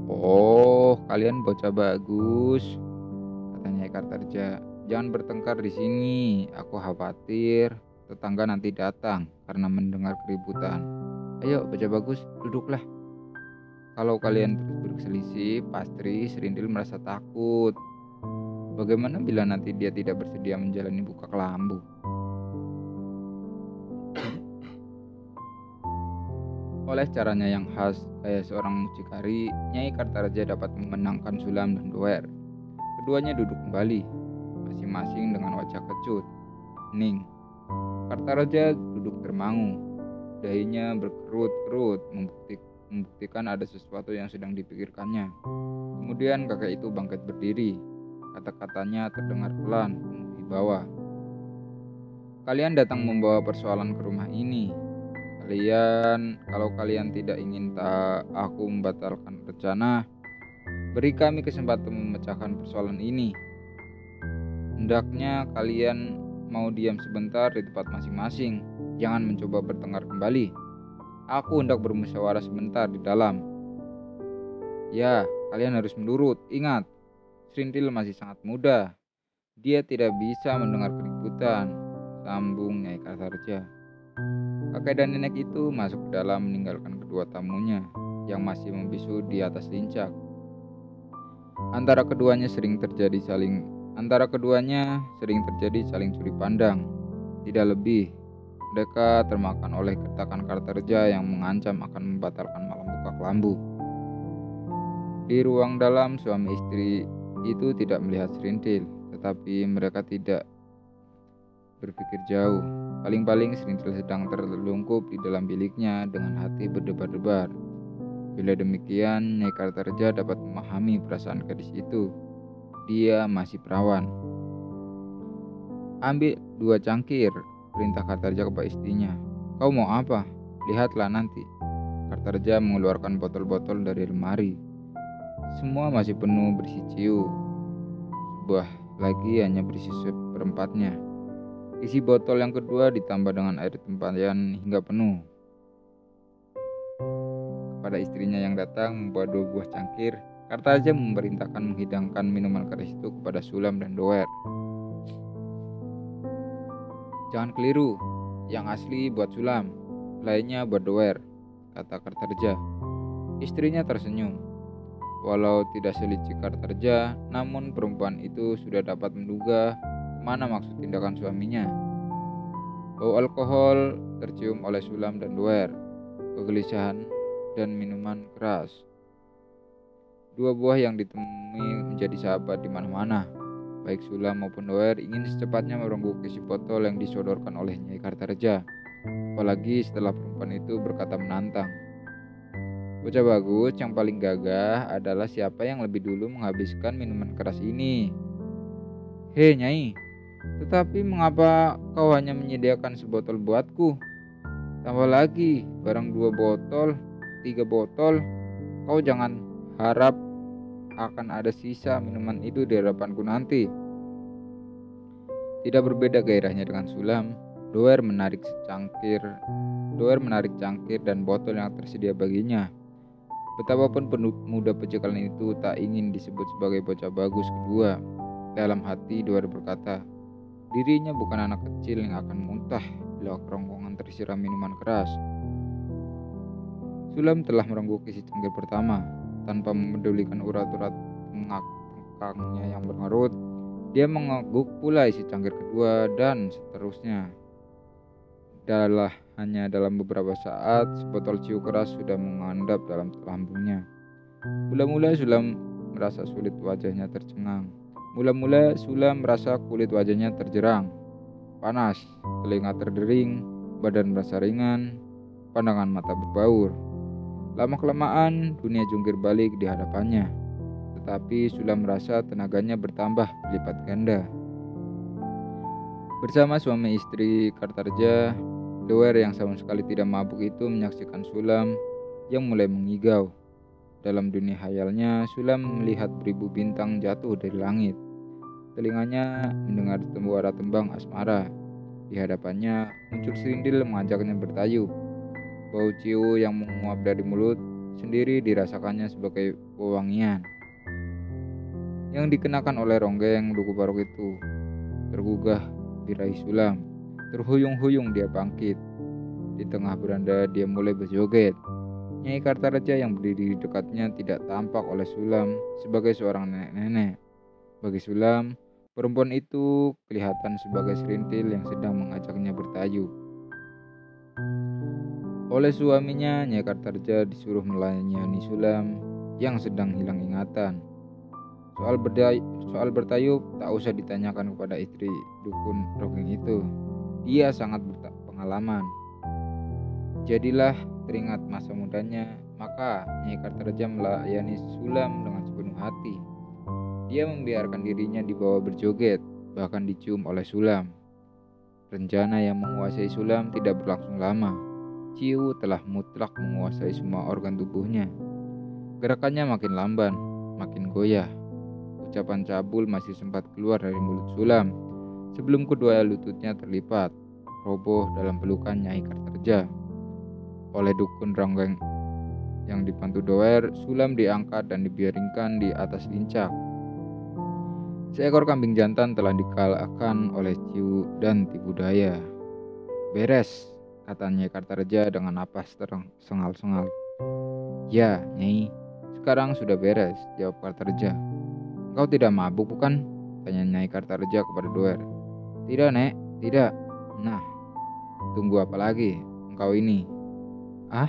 "Oh, kalian bocah bagus," katanya Kartarja. "Jangan bertengkar di sini. Aku khawatir tetangga nanti datang karena mendengar keributan. Ayo, bocah bagus, duduklah. Kalau kalian terus berselisih, pasti Serintil merasa takut. Bagaimana bila nanti dia tidak bersedia menjalani buka kelambu?" Oleh caranya yang khas, kayak seorang mucikari, Nyai Kartarja dapat memenangkan Sulam dan Doer. Keduanya duduk kembali, masing-masing dengan wajah kecut, hening. Kartarja duduk termangu, dahinya berkerut-kerut, membuktikan ada sesuatu yang sedang dipikirkannya. Kemudian kakek itu bangkit berdiri. Kata-katanya terdengar pelan, penuh wibawa. "Kalian datang membawa persoalan ke rumah ini. Kalau kalian tidak ingin aku membatalkan rencana, beri kami kesempatan memecahkan persoalan ini. Hendaknya kalian mau diam sebentar di tempat masing-masing. Jangan mencoba bertengkar kembali. Aku hendak bermusyawarah sebentar di dalam. Ya, kalian harus menurut. Ingat, Serintil masih sangat muda. Dia tidak bisa mendengar keributan," sambung Nyai Kartarja. Kakek dan nenek itu masuk ke dalam meninggalkan kedua tamunya yang masih membisu di atas lincah. Antara keduanya sering terjadi saling curi pandang. Tidak lebih, mereka termakan oleh gertakan Kartarja yang mengancam akan membatalkan malam buka kelambu. Di ruang dalam, suami istri itu tidak melihat Serintil, tetapi mereka tidak berpikir jauh. Paling-paling Serintil sedang terlungkup di dalam biliknya dengan hati berdebar-debar. Bila demikian, Nyai Kartareja dapat memahami perasaan gadis itu. Dia masih perawan. Ambil 2 cangkir, perintah Kartareja kepada istrinya. Kau mau apa? Lihatlah nanti. Kartareja mengeluarkan botol-botol dari lemari. Semua masih penuh berisi ciu. Sebuah lagi hanya berisi seperempatnya. Isi botol yang kedua ditambah dengan air tempayan hingga penuh. Kepada istrinya yang datang membawa 2 buah cangkir, Kartareja memerintahkan menghidangkan minuman keras itu kepada Sulam dan Doer. Jangan keliru, yang asli buat Sulam, lainnya buat Doer, kata Kartareja. Istrinya tersenyum. Walau tidak selicik Kartareja, namun perempuan itu sudah dapat menduga kemana maksud tindakan suaminya. Bau alkohol tercium oleh Sulam dan Doer, kegelisahan dan minuman keras. 2 buah yang ditemui menjadi sahabat di mana-mana. Baik Sulam maupun Doer ingin secepatnya merenggut isi botol yang disodorkan oleh Nyai Kartareja. Apalagi setelah perempuan itu berkata menantang. Bocah bagus, yang paling gagah adalah siapa yang lebih dulu menghabiskan minuman keras ini. Hei Nyai, tetapi mengapa kau hanya menyediakan sebotol buatku? Tambah lagi, barang 2 botol, 3 botol, kau jangan harap akan ada sisa minuman itu di hadapanku nanti. Tidak berbeda gairahnya dengan Sulam, Doer menarik cangkir dan botol yang tersedia baginya. Betapapun pemuda pecekalan itu tak ingin disebut sebagai bocah bagus kedua. Dalam hati Doer berkata, dirinya bukan anak kecil yang akan muntah bila kerongkongan tersiram minuman keras. Sulam telah merengguk isi cangkir pertama. Tanpa memedulikan urat-urat tengkangnya yang berkerut, dia mengguk pula isi cangkir kedua dan seterusnya. Hanya dalam beberapa saat, sebotol ciu keras sudah mengandap dalam lambungnya. Mula-mula Sulam merasa kulit wajahnya terjerang, panas, telinga terdering, badan merasa ringan, pandangan mata berbaur. Lama-kelamaan dunia jungkir balik di hadapannya, tetapi Sulam merasa tenaganya bertambah berlipat ganda. Bersama suami istri Kartareja, Doer yang sama sekali tidak mabuk itu menyaksikan Sulam yang mulai mengigau. Dalam dunia khayalnya, Sulam melihat beribu bintang jatuh dari langit. Telinganya mendengar suara tembang asmara. Di hadapannya muncul serindil mengajaknya bertayub. Bau ciu yang menguap dari mulut sendiri dirasakannya sebagai wewangian yang dikenakan oleh ronggeng duku barok itu. Tergugah birahi Sulam. Terhuyung-huyung dia bangkit. Di tengah beranda dia mulai berjoget. Nyai Kartareja yang berdiri di dekatnya tidak tampak oleh Sulam sebagai seorang nenek-nenek. Bagi Sulam, perempuan itu kelihatan sebagai serintil yang sedang mengajaknya bertayub. Oleh suaminya, Nyai Kartareja disuruh melayani Sulam yang sedang hilang ingatan. Soal bertayub tak usah ditanyakan kepada istri dukun ronggeng itu. Dia sangat berpengalaman. Jadilah teringat masa mudanya, maka Nyai Kartareja melayani Sulam dengan sepenuh hati. Dia membiarkan dirinya dibawa berjoget, bahkan dicium oleh Sulam. Rencana yang menguasai Sulam tidak berlangsung lama. Ciu telah mutlak menguasai semua organ tubuhnya. Gerakannya makin lamban, makin goyah. Ucapan cabul masih sempat keluar dari mulut Sulam sebelum kedua lututnya terlipat, roboh dalam pelukan Nyai Kartareja. Oleh dukun ronggeng yang dibantu Doer, Sulam diangkat dan dibiaringkan di atas lincak. Seekor kambing jantan telah dikalahkan oleh Ciu dan tipu daya. Beres, kata Nyai Kartareja dengan napas tersengal-sengal. Ya, Nyai, sekarang sudah beres, jawab Kartareja. Engkau tidak mabuk bukan? Tanya Nyai Kartareja kepada Doer. Tidak, Nek, tidak. Nah, tunggu apa lagi? Engkau ini. Ah,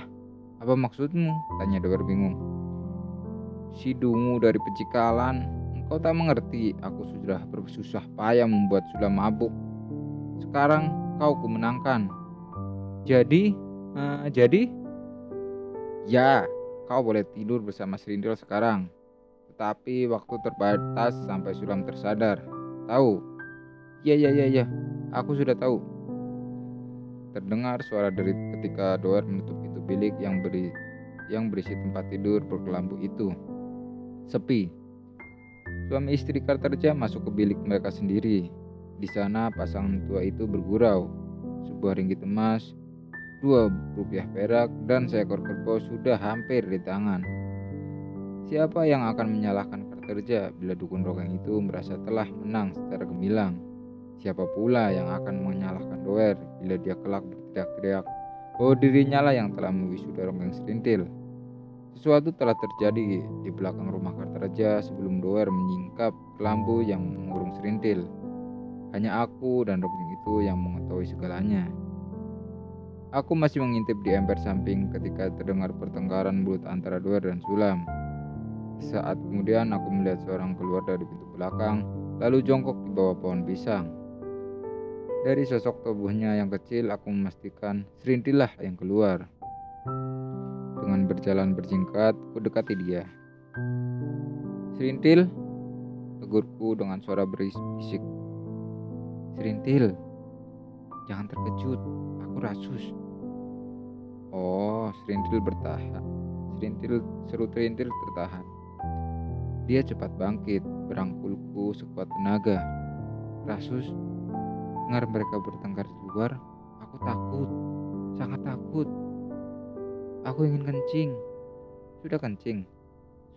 apa maksudmu? Tanya Doer bingung. Si dungu dari Pecikalan, engkau tak mengerti. Aku sudah bersusah payah membuat Sulam mabuk. Sekarang kau kumenangkan. Jadi? Ya, Kau boleh tidur bersama Serindil sekarang. Tetapi waktu terbatas sampai Sulam tersadar. Tahu? Iya, iya, iya, iya. Aku sudah tahu. Terdengar suara derit ketika Doer menutup pintu bilik yang berisi tempat tidur berkelambu itu. Sepi. Suami istri Kartarja masuk ke bilik mereka sendiri. Di sana pasangan tua itu bergurau. Sebuah ringgit emas, 2 rupiah perak, dan seekor kerbau sudah hampir di tangan. Siapa yang akan menyalahkan Kartarja bila dukun rongeng itu merasa telah menang secara gemilang? Siapa pula yang akan menyalahkan Doer bila dia kelak berteriak-teriak bahwa dirinya lah yang telah mewisuda Ronggeng Serintil? Sesuatu telah terjadi di belakang rumah Kartaraja sebelum Doer menyingkap kelambu yang mengurung Serintil. Hanya aku dan Ronggeng itu yang mengetahui segalanya. Aku masih mengintip di emper samping ketika terdengar pertengkaran mulut antara Doer dan Sulam. Saat kemudian aku melihat seorang keluar dari pintu belakang, lalu jongkok di bawah pohon pisang. Dari sosok tubuhnya yang kecil, aku memastikan Serintil lah yang keluar. Dengan berjalan bersingkat, ku dekati dia. Serintil, tegurku dengan suara berisik. Serintil, jangan terkejut, aku Rasus. Oh, Serintil bertahan. Seru Serintil tertahan. Dia cepat bangkit, berangkulku sekuat tenaga. Rasus, dengar mereka bertengkar di luar. Aku takut, sangat takut. Aku ingin kencing. Sudah kencing?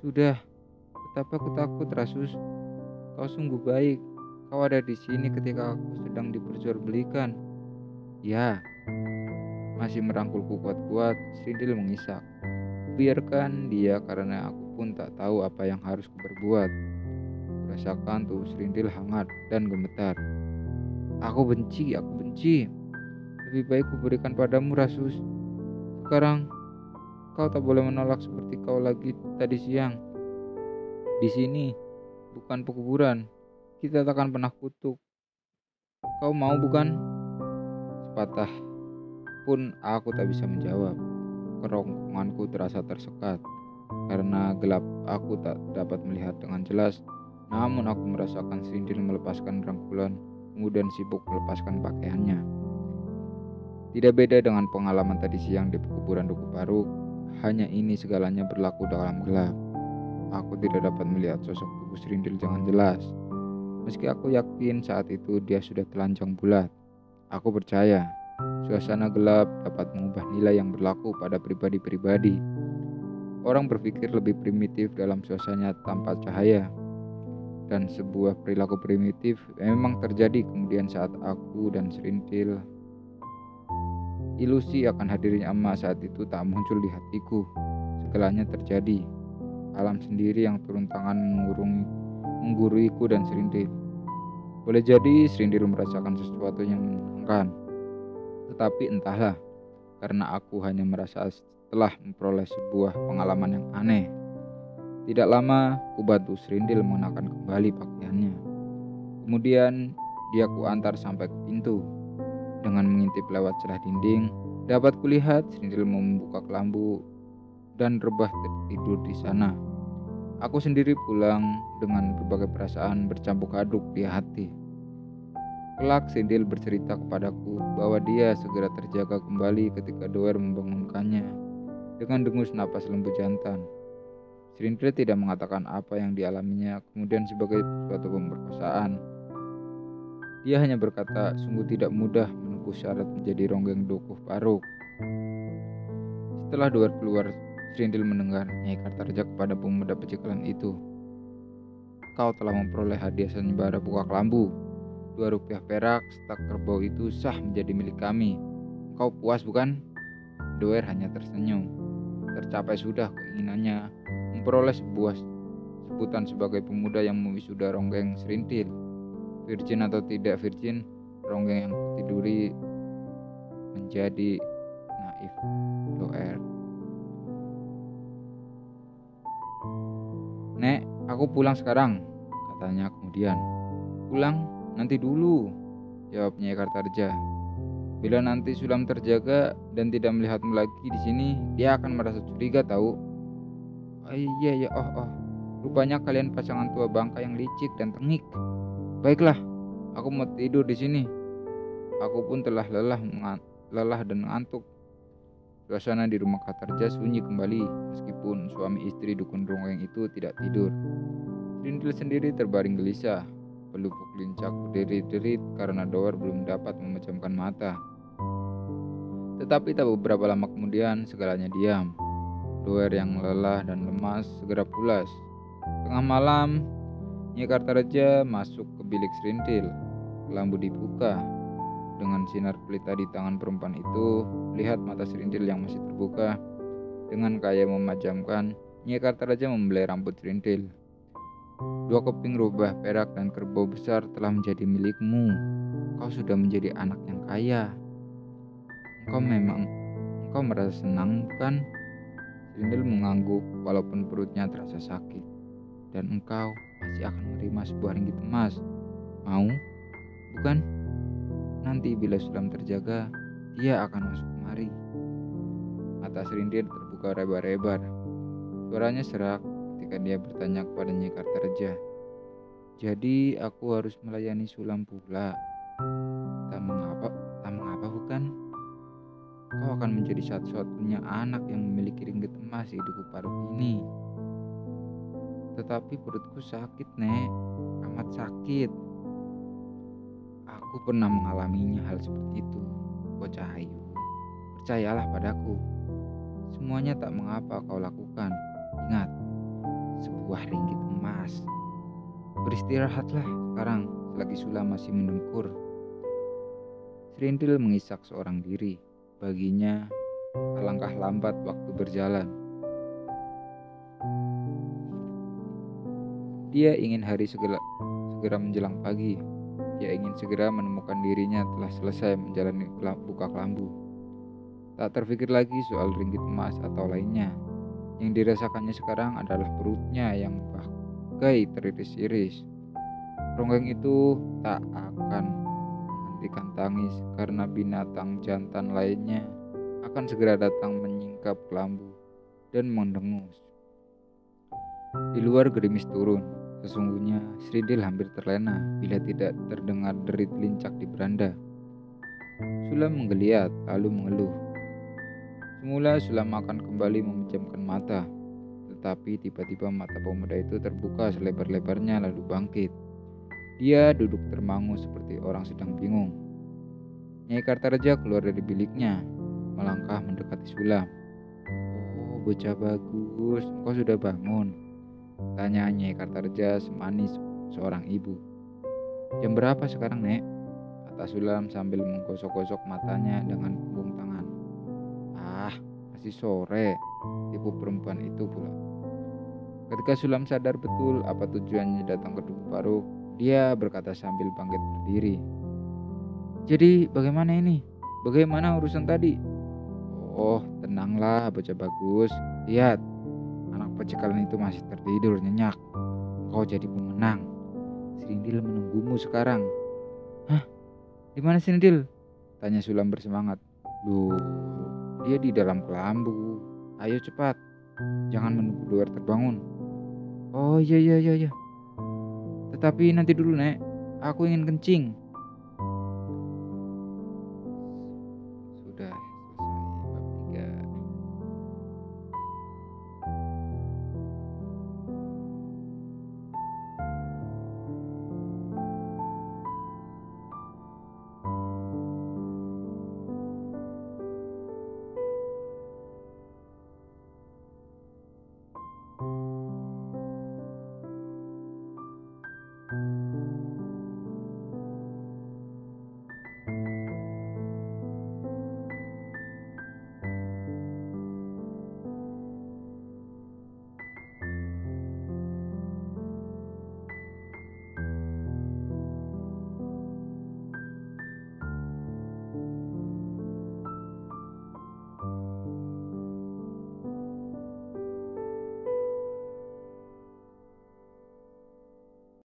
Sudah. Betapa aku takut, Rasus. Kau sungguh baik. Kau ada di sini ketika aku sedang diperjualbelikan. Ya. Masih merangkulku kuat-kuat, Serintil mengisak. Biarkan dia karena aku pun tak tahu apa yang harus kuperbuat. Kurasakan tubuh Serintil hangat dan gemetar. Aku benci. Lebih baik kuberikan padamu, Rasus. Sekarang kau tak boleh menolak seperti kau lagi tadi siang. Di sini bukan pekuburan. Kita tak akan pernah kutuk. Kau mau bukan? Sepatah pun aku tak bisa menjawab. Kerongkonganku terasa tersekat. Karena gelap aku tak dapat melihat dengan jelas. Namun aku merasakan Serintil melepaskan rangkulan, kemudian sibuk melepaskan pakaiannya. Tidak beda dengan pengalaman tadi siang di pekuburan Duku Paruk. Hanya ini segalanya berlaku dalam gelap. Aku tidak dapat melihat sosok tubuh Serintil dengan jelas. Meski aku yakin saat itu dia sudah telanjang bulat. Aku percaya suasana gelap dapat mengubah nilai yang berlaku pada pribadi-pribadi. Orang berpikir lebih primitif dalam suasana tanpa cahaya. Dan sebuah perilaku primitif memang terjadi kemudian saat aku dan Serintil. Ilusi akan hadirnya emak saat itu tak muncul di hatiku. Segalanya terjadi. Alam sendiri yang turun tangan mengguruiku dan Serintil. Boleh jadi Serintil merasakan sesuatu yang menyenangkan. Tetapi entahlah, karena aku hanya merasa telah memperoleh sebuah pengalaman yang aneh. Tidak lama, ku bantu Serintil mengenakan kembali pakaiannya. Kemudian, dia ku antar sampai ke pintu. Dengan mengintip lewat celah dinding, dapat kulihat Serintil membuka kelambu dan rebah tertidur di sana. Aku sendiri pulang dengan berbagai perasaan bercampur aduk di hati. Kelak Serintil bercerita kepadaku bahwa dia segera terjaga kembali ketika Doer membangunkannya dengan dengus napas lembu jantan. Serintil tidak mengatakan apa yang dialaminya kemudian sebagai suatu pemerkosaan. Dia hanya berkata sungguh tidak mudah menempuh syarat menjadi ronggeng Dukuh Paruk. Setelah Doer keluar, Serintil mendengar Nyai Kartarja kepada pemuda pecikalan itu. Kau telah memperoleh hadiah sandiwara buka kelambu. 2 rupiah perak stak kerbau itu sah menjadi milik kami. Kau puas bukan? Doer hanya tersenyum. Tercapai sudah keinginannya memperoleh sebuah sebutan sebagai pemuda yang mewisuda ronggeng Serintil. Virgin atau tidak virgin, ronggeng yang kutiduri menjadi naif. Doer. Nek, aku pulang sekarang, katanya kemudian. Pulang? Nanti dulu, jawab Nyai Kartarja. Bila nanti Sulam terjaga dan tidak melihatmu lagi di sini, dia akan merasa curiga tahu. Oh iya ya, oh. Rupanya kalian pasangan tua bangka yang licik dan tengik. Baiklah, aku mau tidur di sini. Aku pun telah lelah dan ngantuk. Suasana di rumah Katarja sunyi kembali, meskipun suami istri dukun dongeng itu tidak tidur. Rindil sendiri terbaring gelisah. Pelupuk lincak berderit-derit karena Doer belum dapat memejamkan mata. Tetapi tak beberapa lama kemudian segalanya diam. Doer yang lelah dan lemas segera pulas. Tengah malam, Nyai Kartareja masuk ke bilik Serintil. Lampu dibuka. Dengan sinar pelita di tangan perempuan itu, lihat mata Serintil yang masih terbuka. Dengan kaya memajamkan, Nyai Kartareja membelai rambut Serintil. 2 keping rubah perak dan kerbau besar telah menjadi milikmu. Kau sudah menjadi anak yang kaya. Engkau merasa senang, bukan? Serintil mengangguk walaupun perutnya terasa sakit. Dan engkau pasti akan menerima sebuah ringgit emas. Mau? Bukan? Nanti bila Sulam terjaga, dia akan masuk kemari. Mata Serintil terbuka lebar-lebar. Suaranya serak ketika dia bertanya kepada Nyai Kartareja. Jadi aku harus melayani Sulam pula. Tak mengapa bukan? Kau akan menjadi satu-satunya anak yang memiliki ringgit emas di Duku Paruk ini. Tetapi perutku sakit, Nek. Amat sakit. Aku pernah mengalaminya hal seperti itu, bocah ayu. Percayalah padaku. Semuanya tak mengapa kau lakukan. Ingat, sebuah ringgit emas. Beristirahatlah sekarang selagi Sulam masih mendengkur. Serintil mengisak seorang diri. Baginya, alangkah lambat waktu berjalan. Dia ingin hari segera menjelang pagi. Dia ingin segera menemukan dirinya telah selesai menjalani buka kelambu. Tak terfikir lagi soal ringgit emas atau lainnya. Yang dirasakannya sekarang adalah perutnya yang bagai teriris-iris. Ronggeng itu tak akan menghentikan tangis karena binatang jantan lainnya akan segera datang menyingkap kelambu dan mendengus. Di luar gerimis turun. Sesungguhnya Sridil hampir terlena bila tidak terdengar derit lincak di beranda. Sulam menggeliat lalu mengeluh. Semula Sulam akan kembali memejamkan mata, tetapi tiba-tiba mata pemuda itu terbuka selebar-lebarnya lalu bangkit. Dia duduk termangu seperti orang sedang bingung. Nyai Kartareja keluar dari biliknya, melangkah mendekati Sulam. Oh, bocah bagus, engkau sudah bangun? Tanya Nyai Kartareja semanis seorang ibu. Jam berapa sekarang, Nek? Kata Sulam sambil menggosok-gosok matanya dengan punggung tangan. Ah, masih sore, tipu perempuan itu pula. Ketika Sulam sadar betul apa tujuannya datang ke Duku Paruk, dia berkata sambil bangkit berdiri. Jadi bagaimana ini? Bagaimana urusan tadi? Oh, tenanglah bocah bagus. Lihat, anak pecekalan itu masih tertidur nyenyak. Kau jadi pemenang. Sirindil menunggumu sekarang. Hah? Di mana Sirindil? Tanya Sulam bersemangat. Duh, dia di dalam kelambu. Ayo cepat. Jangan menunggu luar terbangun. Oh iya. Tetapi nanti dulu, Nek. Aku ingin kencing.